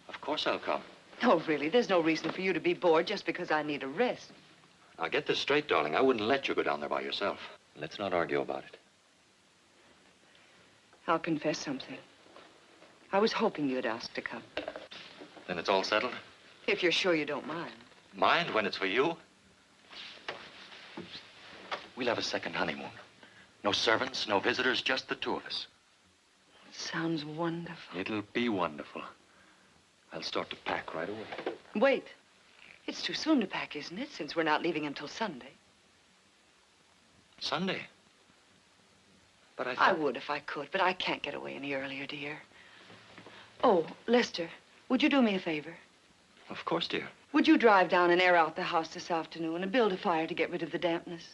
Of course I'll come. No, really, there's no reason for you to be bored just because I need a rest. Now, get this straight, darling. I wouldn't let you go down there by yourself. Let's not argue about it. I'll confess something. I was hoping you'd ask to come. Then it's all settled? If you're sure you don't mind. Mind when it's for you? We'll have a second honeymoon. No servants, no visitors, just the two of us. Sounds wonderful. It'll be wonderful. I'll start to pack right away. Wait. It's too soon to pack, isn't it, since we're not leaving until Sunday? Sunday? But I would if I could, but I can't get away any earlier, dear. Oh, Lester, would you do me a favor? Of course, dear. Would you drive down and air out the house this afternoon and build a fire to get rid of the dampness?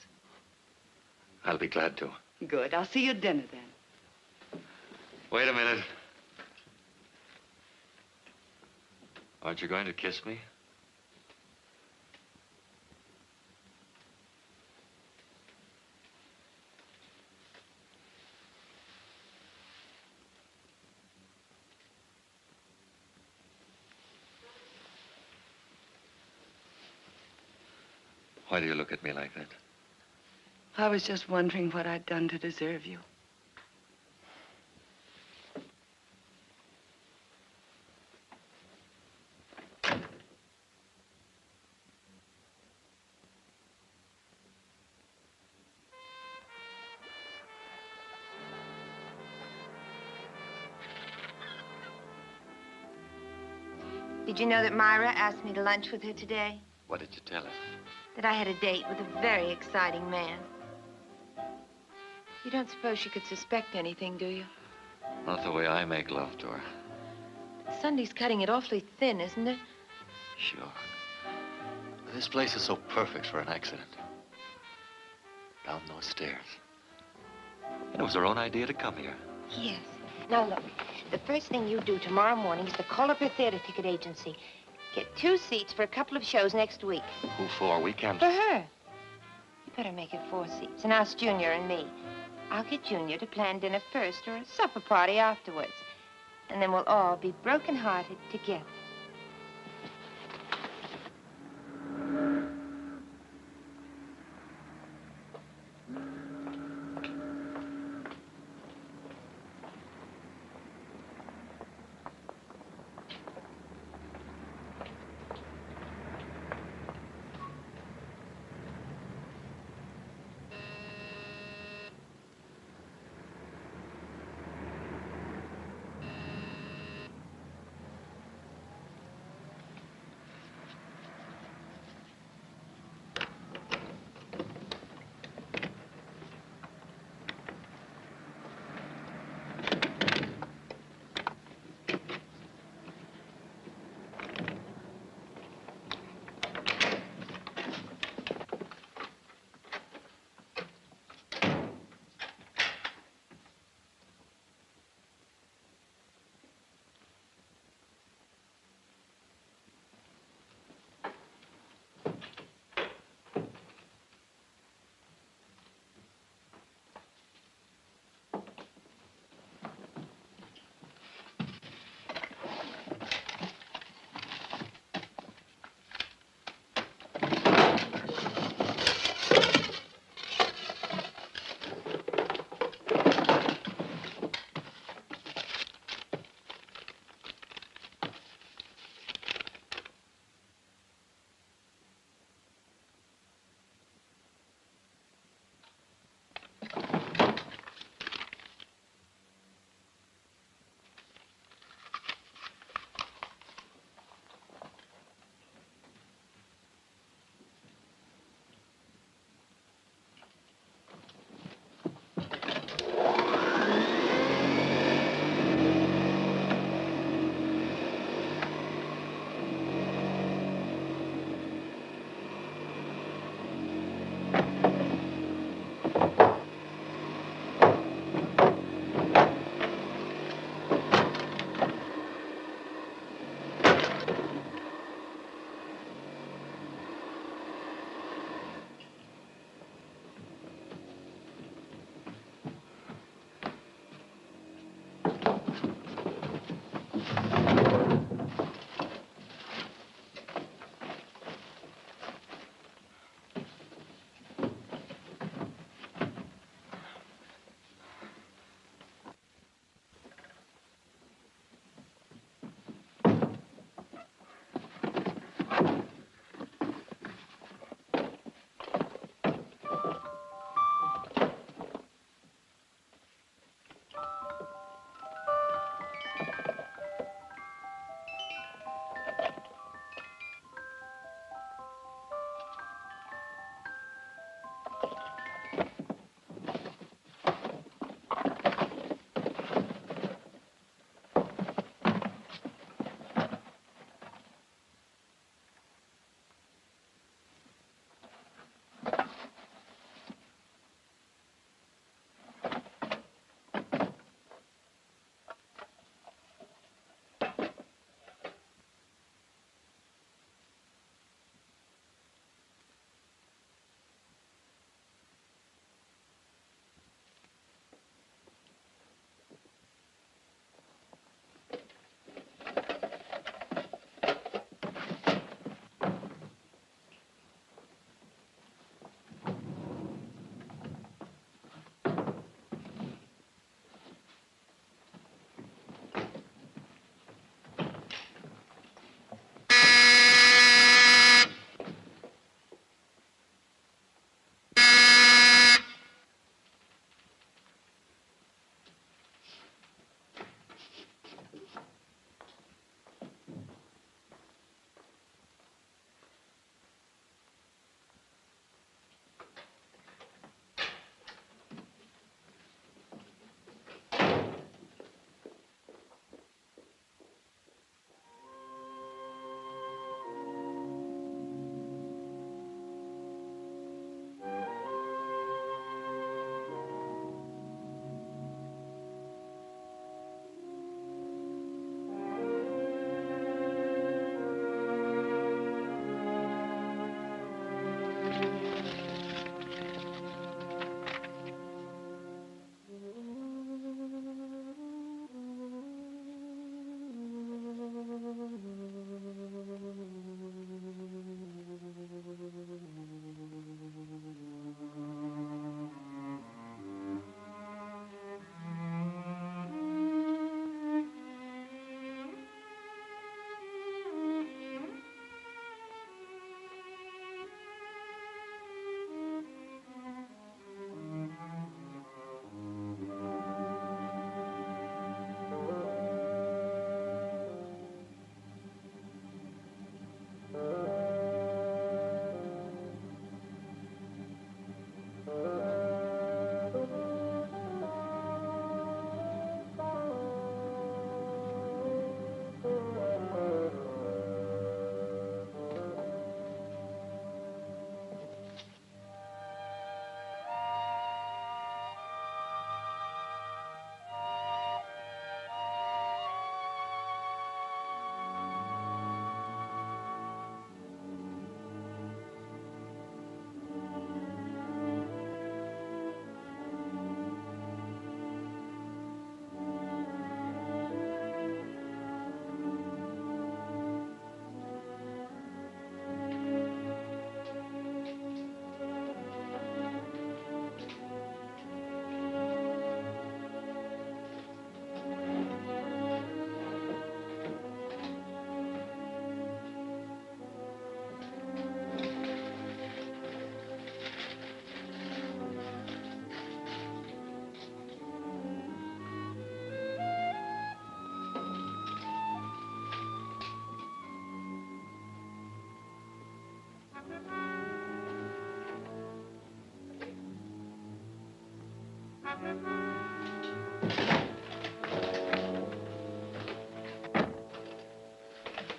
I'll be glad to. Good. I'll see you at dinner then. Wait a minute. Aren't you going to kiss me? Why do you look at me like that? I was just wondering what I'd done to deserve you. Did you know that Myra asked me to lunch with her today? What did you tell her? That I had a date with a very exciting man. You don't suppose she could suspect anything, do you? Not the way I make love to her. Sunday's cutting it awfully thin, isn't it? Sure. This place is so perfect for an accident. Down those stairs. And it was her own idea to come here. Yes. Now, look, the first thing you do tomorrow morning is to call up her theater ticket agency. Get 2 seats for a couple of shows next week. Who for? We can't... For her. You better make it 4 seats, and ask Junior and me. I'll get Junior to plan dinner first or a supper party afterwards. And then we'll all be broken-hearted together.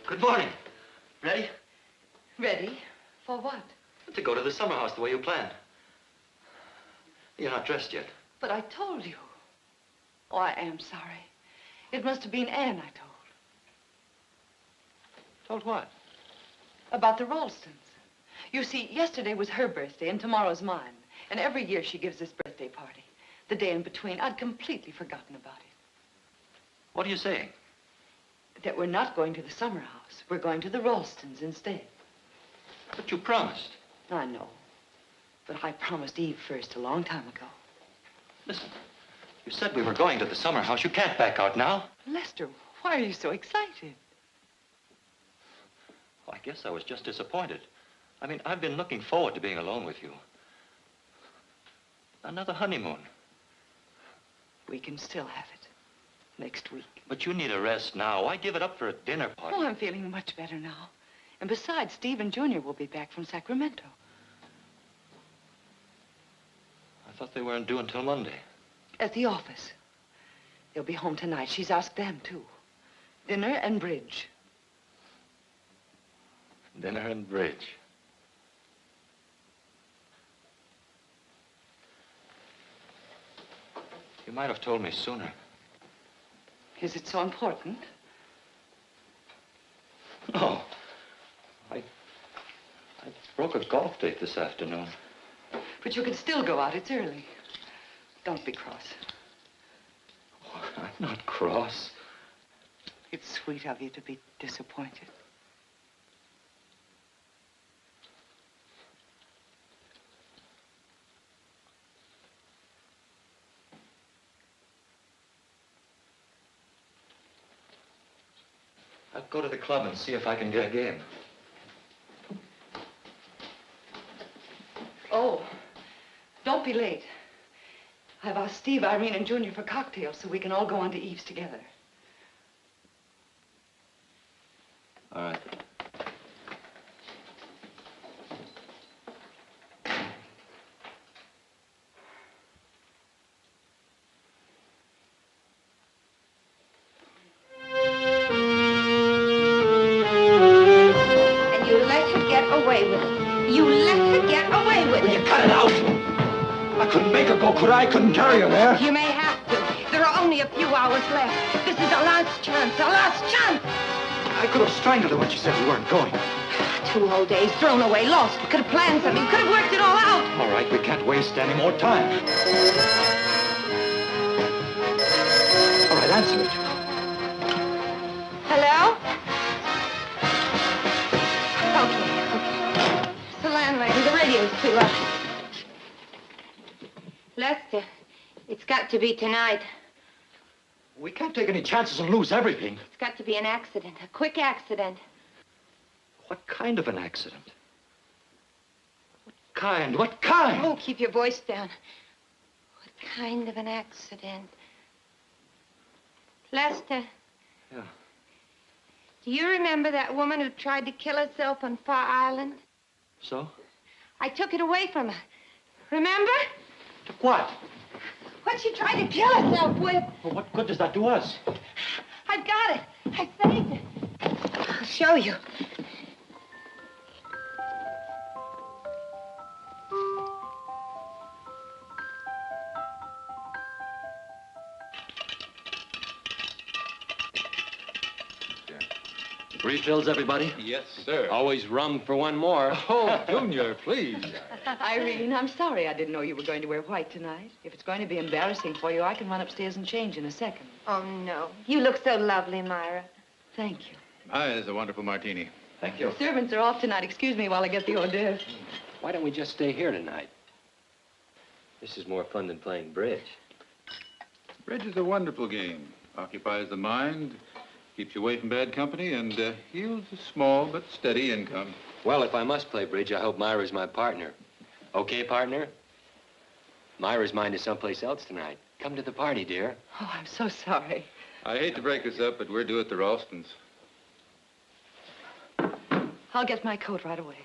Good morning. Ready? Ready? For what? To go to the summer house the way you planned. You're not dressed yet. But I told you. Oh, I am sorry. It must have been Anne I told. Told what? About the Ralstons. You see, yesterday was her birthday and tomorrow's mine. And every year she gives this birthday party. The day in between, I'd completely forgotten about it. What are you saying? That we're not going to the summer house. We're going to the Ralstons instead. But you promised. I know. But I promised Eve first a long time ago. Listen, you said we were going to the summer house. You can't back out now. Lester, why are you so excited? Oh, I guess I was just disappointed. I mean, I've been looking forward to being alone with you. Another honeymoon. We can still have it. Next week. But you need a rest now. Why give it up for a dinner party? Oh, I'm feeling much better now. And besides, Steve and Junior will be back from Sacramento. I thought they weren't due until Monday. At the office. They'll be home tonight. She's asked them, too. Dinner and bridge. Dinner and bridge. You might have told me sooner. Is it so important? No. I broke a golf date this afternoon. But you can still go out. It's early. Don't be cross. Oh, I'm not cross. It's sweet of you to be disappointed. I'll go to the club and see if I can get a game. Oh, don't be late. I've asked Steve, Irene, and Junior for cocktails so we can all go on to Eve's together. All right. I couldn't carry her there. You may have to. There are only a few hours left. This is our last chance, our last chance. I could have strangled her when she said we weren't going. 2 whole days thrown away, lost. We could have planned something, could have worked it all out. All right, we can't waste any more time. All right, answer it. Hello? Okay. It's the landlady. The radio's too loud. Lester, it's got to be tonight. We can't take any chances and lose everything. It's got to be an accident, a quick accident. What kind of an accident? What kind? What kind? Oh, keep your voice down. What kind of an accident? Lester. Yeah. Do you remember that woman who tried to kill herself on Far Island? So? I took it away from her. Remember? Took what? What she tried to kill herself with. Well, what good does that do us? I've got it. I saved it. I'll show you. Refills, everybody? Yes, sir. Always rum for one more. Oh, Junior, please. Irene, I'm sorry I didn't know you were going to wear white tonight. If it's going to be embarrassing for you, I can run upstairs and change in a second. Oh, no. You look so lovely, Myra. Thank you. There's a wonderful martini. Thank you. The servants are off tonight. Excuse me while I get the hors d'oeuvres. Why don't we just stay here tonight? This is more fun than playing bridge. Bridge is a wonderful game. Occupies the mind, keeps you away from bad company, and yields a small but steady income. Well, if I must play bridge, I hope Myra's my partner. Okay, partner? Myra's mind is someplace else tonight. Come to the party, dear. Oh, I'm so sorry. I hate to break this up, but we're due at the Ralstons. I'll get my coat right away.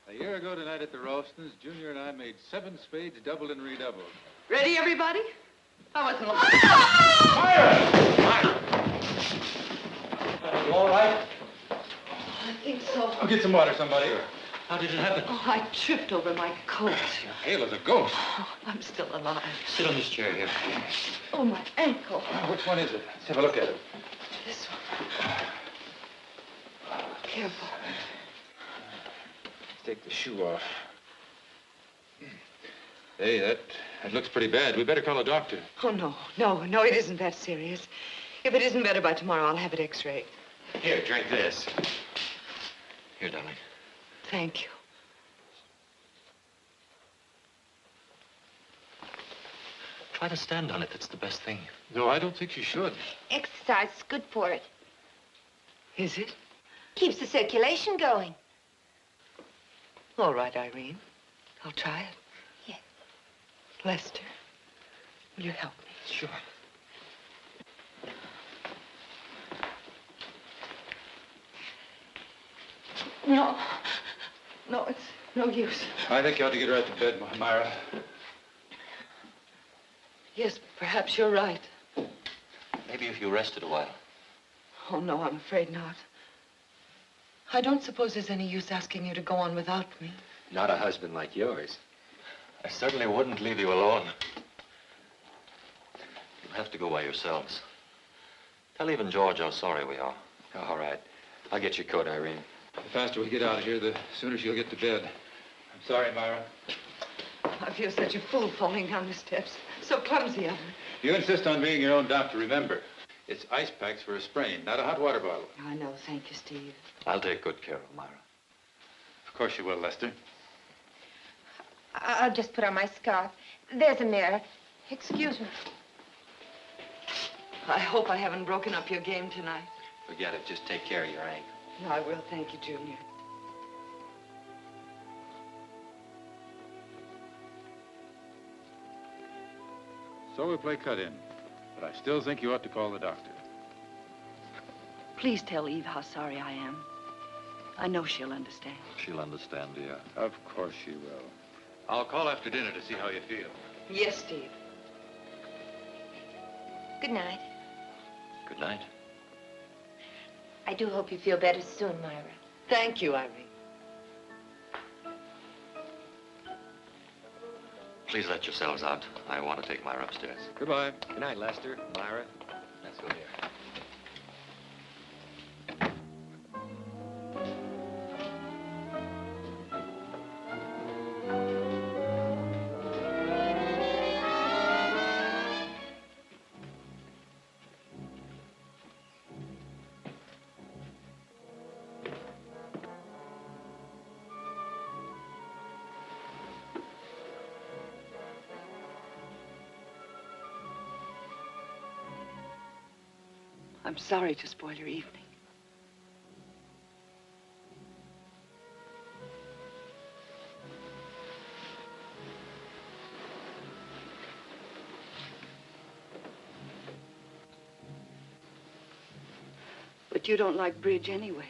A year ago tonight at the Ralstons, Junior and I made 7 spades doubled and redoubled. Ready, everybody? I wasn't long. You all right? I think so. I'll get some water, somebody. How did it happen? Oh, I tripped over my coat. Hale as a ghost. Oh, I'm still alive. Sit on this chair here. Oh, my ankle. Which one is it? Let's have a look at it. This one. Careful. Take the shoe off. Hey, that looks pretty bad. We better call a doctor. Oh, no, it isn't that serious. If it isn't better by tomorrow, I'll have it x-rayed. Here, drink this. Here, darling. Thank you. Try to stand on it. That's the best thing. No, I don't think you should. Exercise is good for it. Is it? Keeps the circulation going. All right, Irene. I'll try it. Yes. Lester, will you help me? Sure. No, it's no use. I think you ought to get her out to bed, Myra. Yes, perhaps you're right. Maybe if you rested a while. Oh, no, I'm afraid not. I don't suppose there's any use asking you to go on without me. Not a husband like yours. I certainly wouldn't leave you alone. You'll have to go by yourselves. Tell even George how sorry we are. All right. I'll get your coat, Irene. The faster we get out of here, the sooner she'll get to bed. I'm sorry, Myra. I feel such a fool falling down the steps. So clumsy of me. You insist on being your own doctor, remember. It's ice packs for a sprain, not a hot water bottle. I know. Thank you, Steve. I'll take good care of Myra. Of course you will, Lester. I'll just put on my scarf. There's a mirror. Excuse me. I hope I haven't broken up your game tonight. Forget it. Just take care of your ankle. No, I will. Thank you, Junior. So we'll play cut-in. But I still think you ought to call the doctor. Please tell Eve how sorry I am. I know she'll understand. She'll understand, dear. Of course she will. I'll call after dinner to see how you feel. Yes, Steve. Good night. Good night. I do hope you feel better soon, Myra. Thank you, Irene. Please let yourselves out. I want to take Myra upstairs. Goodbye. Good night, Lester. Myra. Let's go here. I'm sorry to spoil your evening. But you don't like bridge anyway.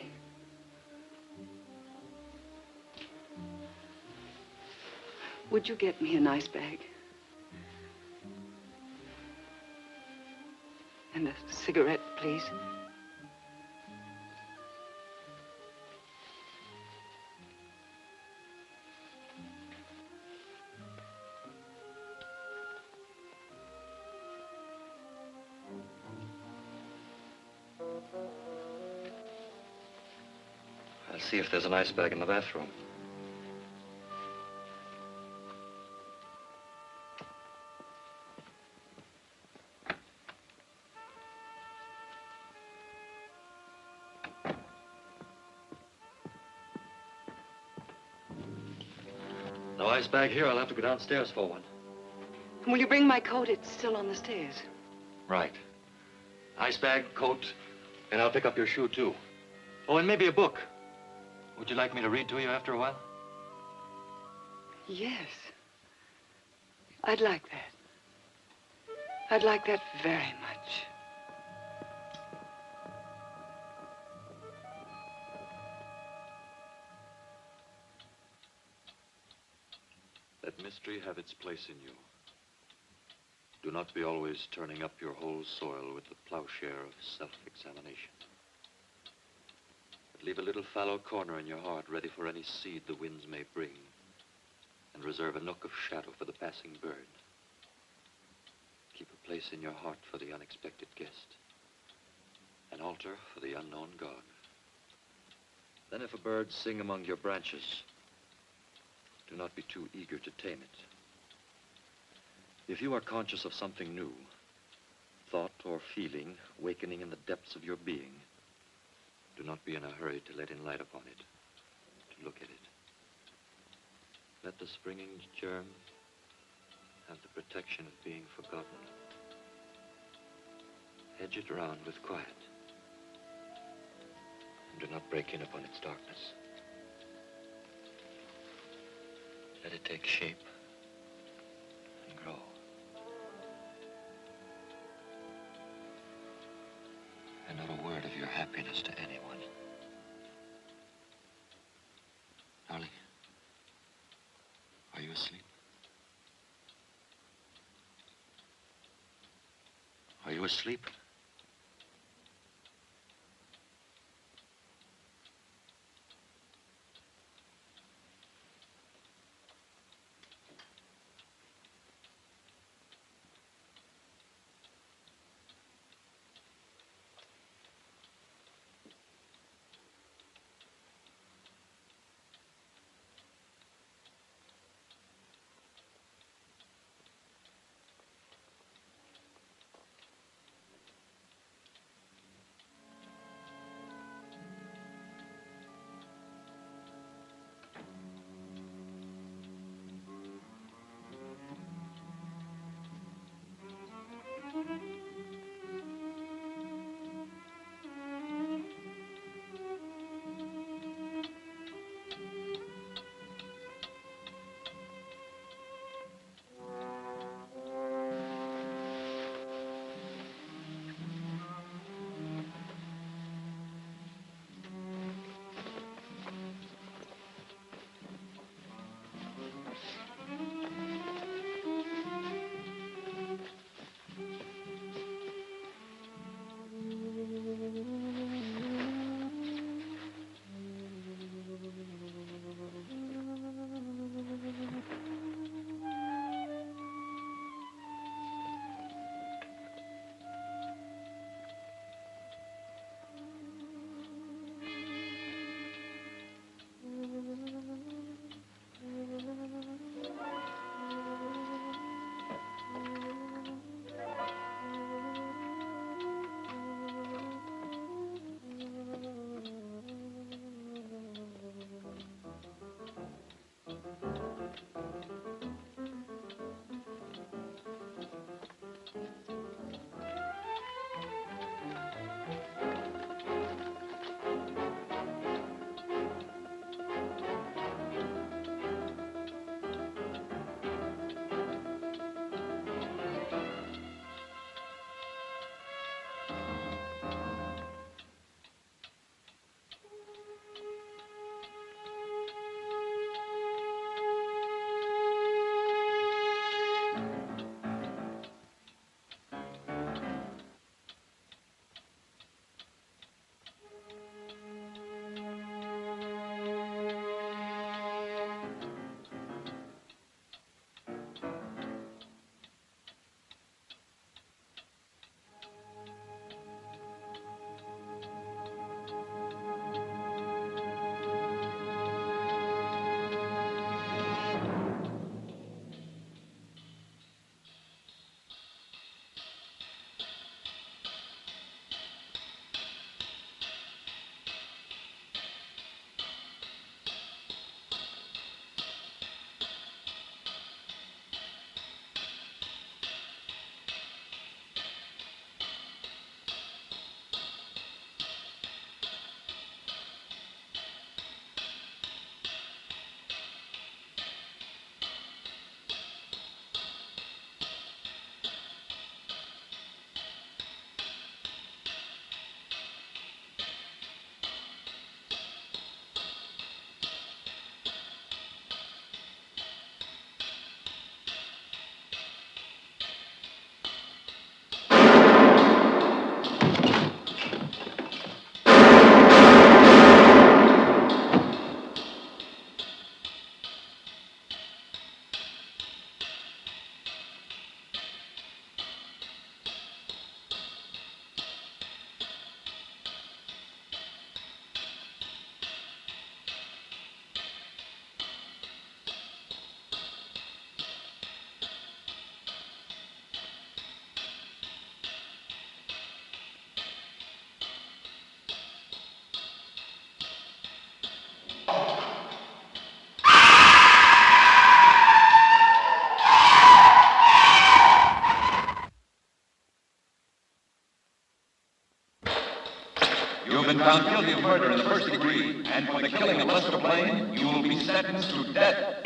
Would you get me an ice bag? And a cigarette, please. I'll see if there's an ice bag in the bathroom. No ice bag here. I'll have to go downstairs for one. And will you bring my coat? It's still on the stairs. Right. Ice bag, coat, and I'll pick up your shoe, too. Oh, and maybe a book. Would you like me to read to you after a while? Yes. I'd like that. I'd like that very much. Let mystery have its place in you. Do not be always turning up your whole soil with the plowshare of self-examination. But leave a little fallow corner in your heart ready for any seed the winds may bring, and reserve a nook of shadow for the passing bird. Keep a place in your heart for the unexpected guest, an altar for the unknown God. Then if a bird sing among your branches, do not be too eager to tame it. If you are conscious of something new, thought or feeling wakening in the depths of your being, do not be in a hurry to let in light upon it, to look at it. Let the springing germ have the protection of being forgotten. Hedge it round with quiet, and do not break in upon its darkness. Let it take shape and grow. And not a word of your happiness to anyone. Darling, are you asleep? Are you asleep? been found guilty of murder in the first degree, and for the killing of Lester Blaine, you will be sentenced to death.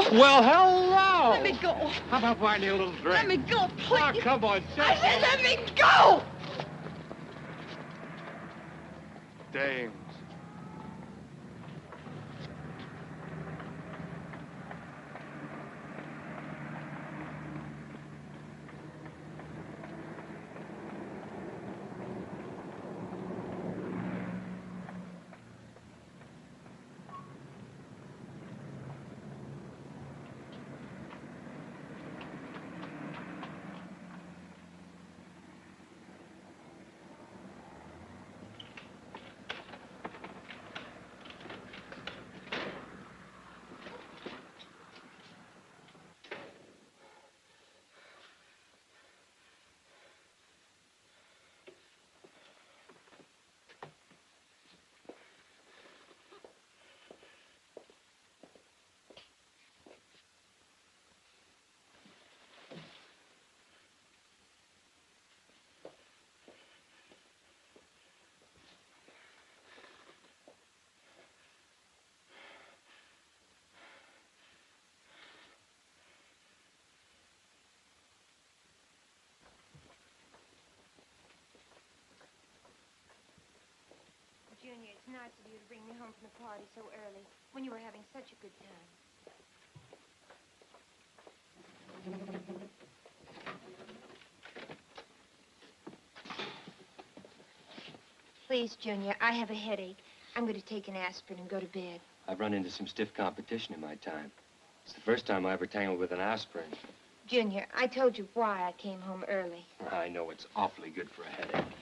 Well, hello. Let me go. How about buying you a little drink? Let me go, please. Oh, come on, I said let me go! Dames. Junior, it's nice of you to bring me home from the party so early, when you were having such a good time. Please, Junior, I have a headache. I'm going to take an aspirin and go to bed. I've run into some stiff competition in my time. It's the first time I ever tangled with an aspirin. Junior, I told you why I came home early. I know it's awfully good for a headache.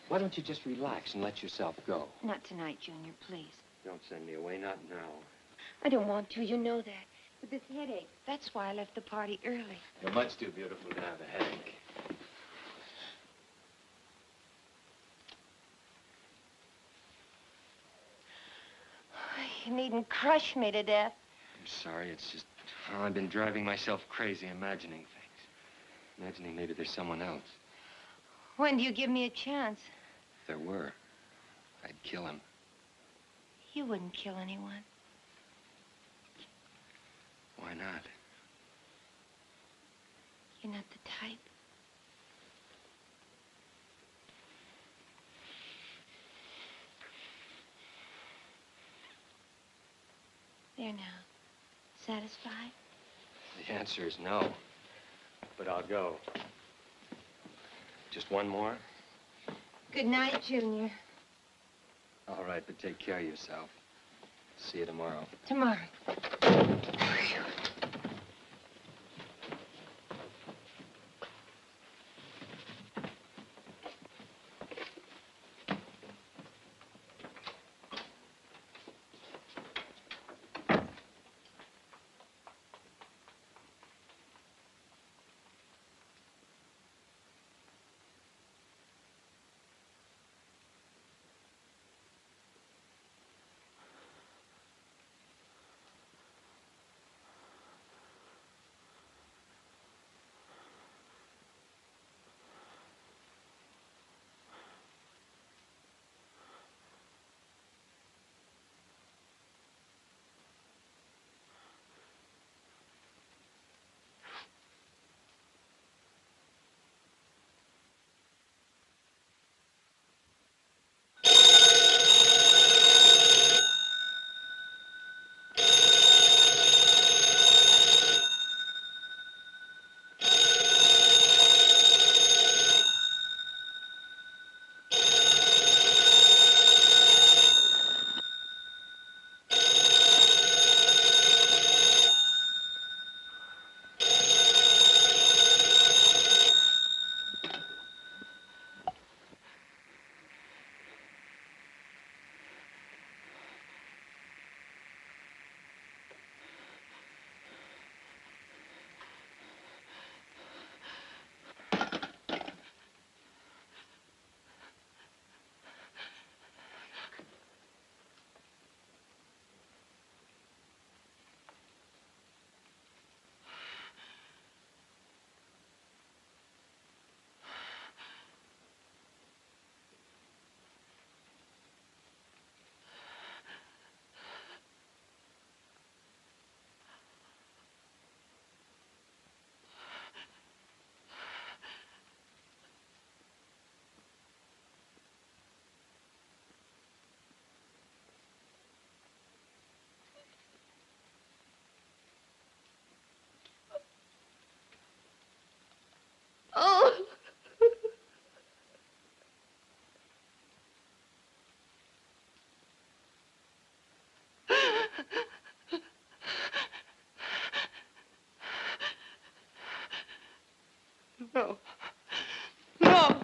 Why don't you just relax and let yourself go? Not tonight, Junior, please. Don't send me away, not now. I don't want to, you know that. But this headache, that's why I left the party early. You're much too beautiful to have a headache. You needn't crush me to death. I'm sorry, it's just, oh, I've been driving myself crazy imagining things. Imagining maybe there's someone else. When do you give me a chance? If there were, I'd kill him. You wouldn't kill anyone. Why not? You're not the type. There now. Satisfied? The answer is no. But I'll go. Just one more? Good night, Junior. All right, but take care of yourself. See you tomorrow. Tomorrow. Oh! No. No!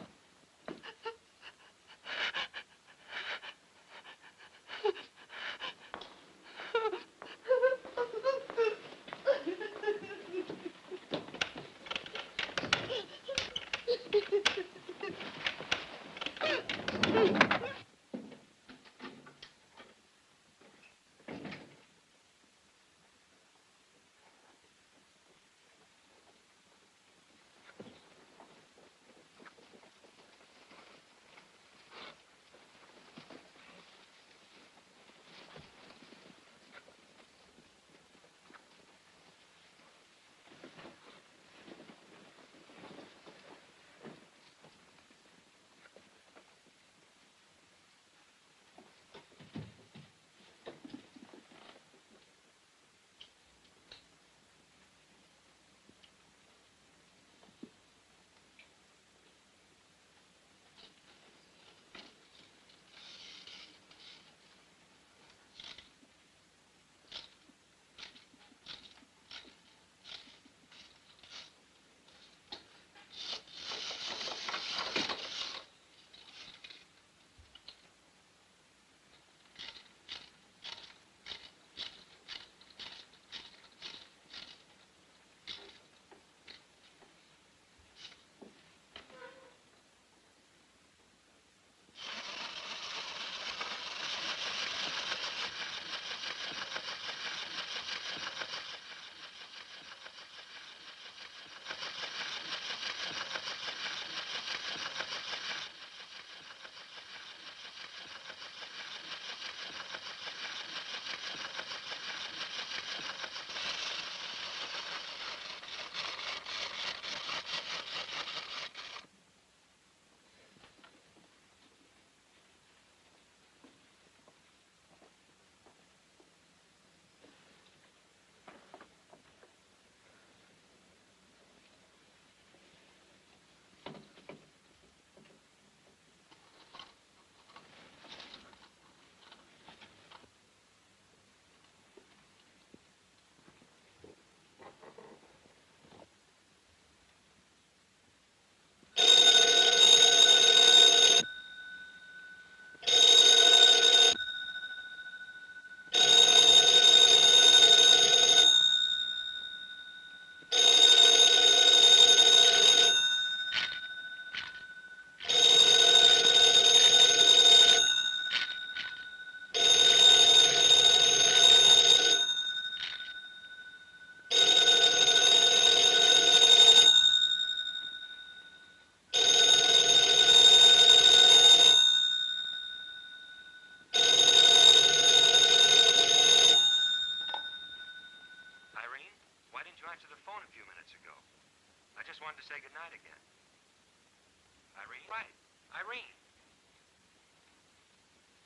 Irene? Right. Irene.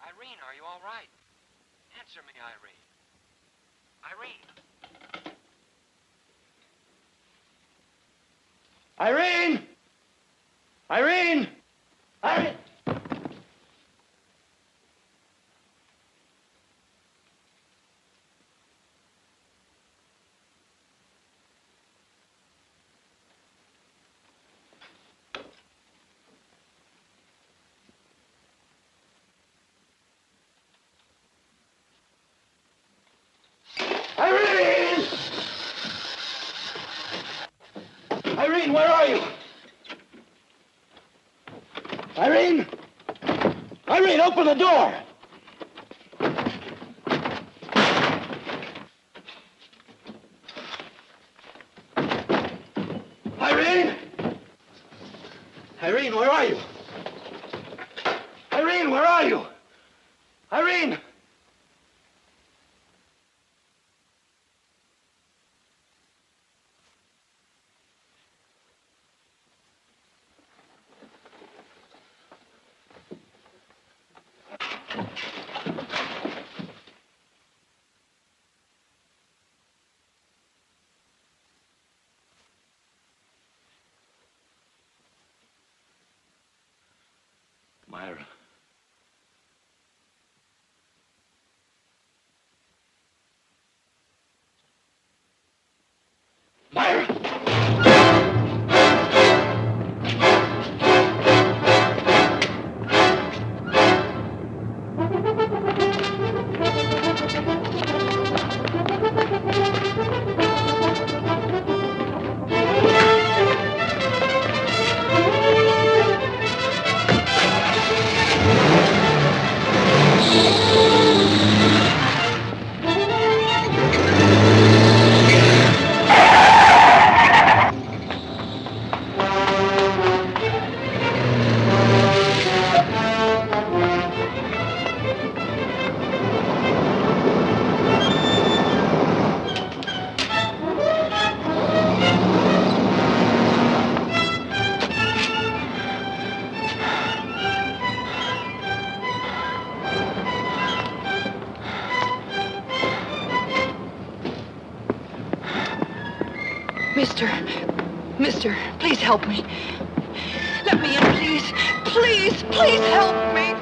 Irene, are you all right? Answer me, Irene. Irene! Irene! Irene! Irene! Irene! Irene, where are you? Irene! Irene, open the door! Irene! Irene, where are you? Irene, where are you? Irene! Myra. Mister, please help me. Let me in, please. Please help me.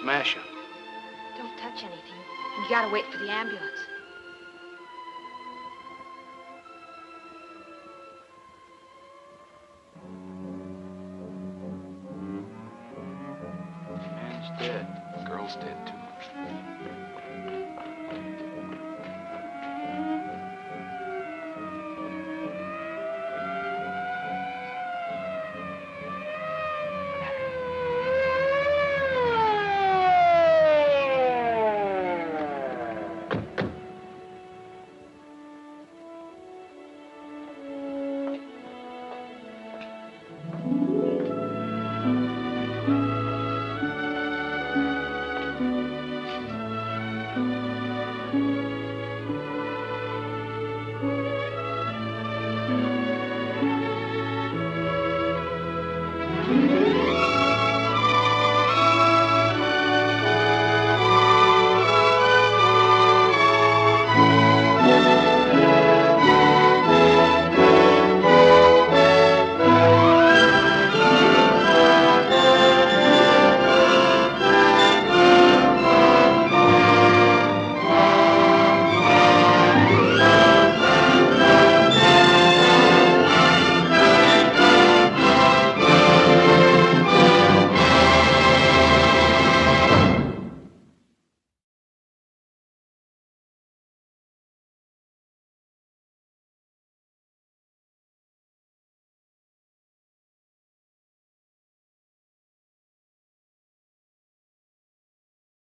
smash him. Don't touch anything. You gotta wait for the ambulance. The man's dead. The girl's dead, too.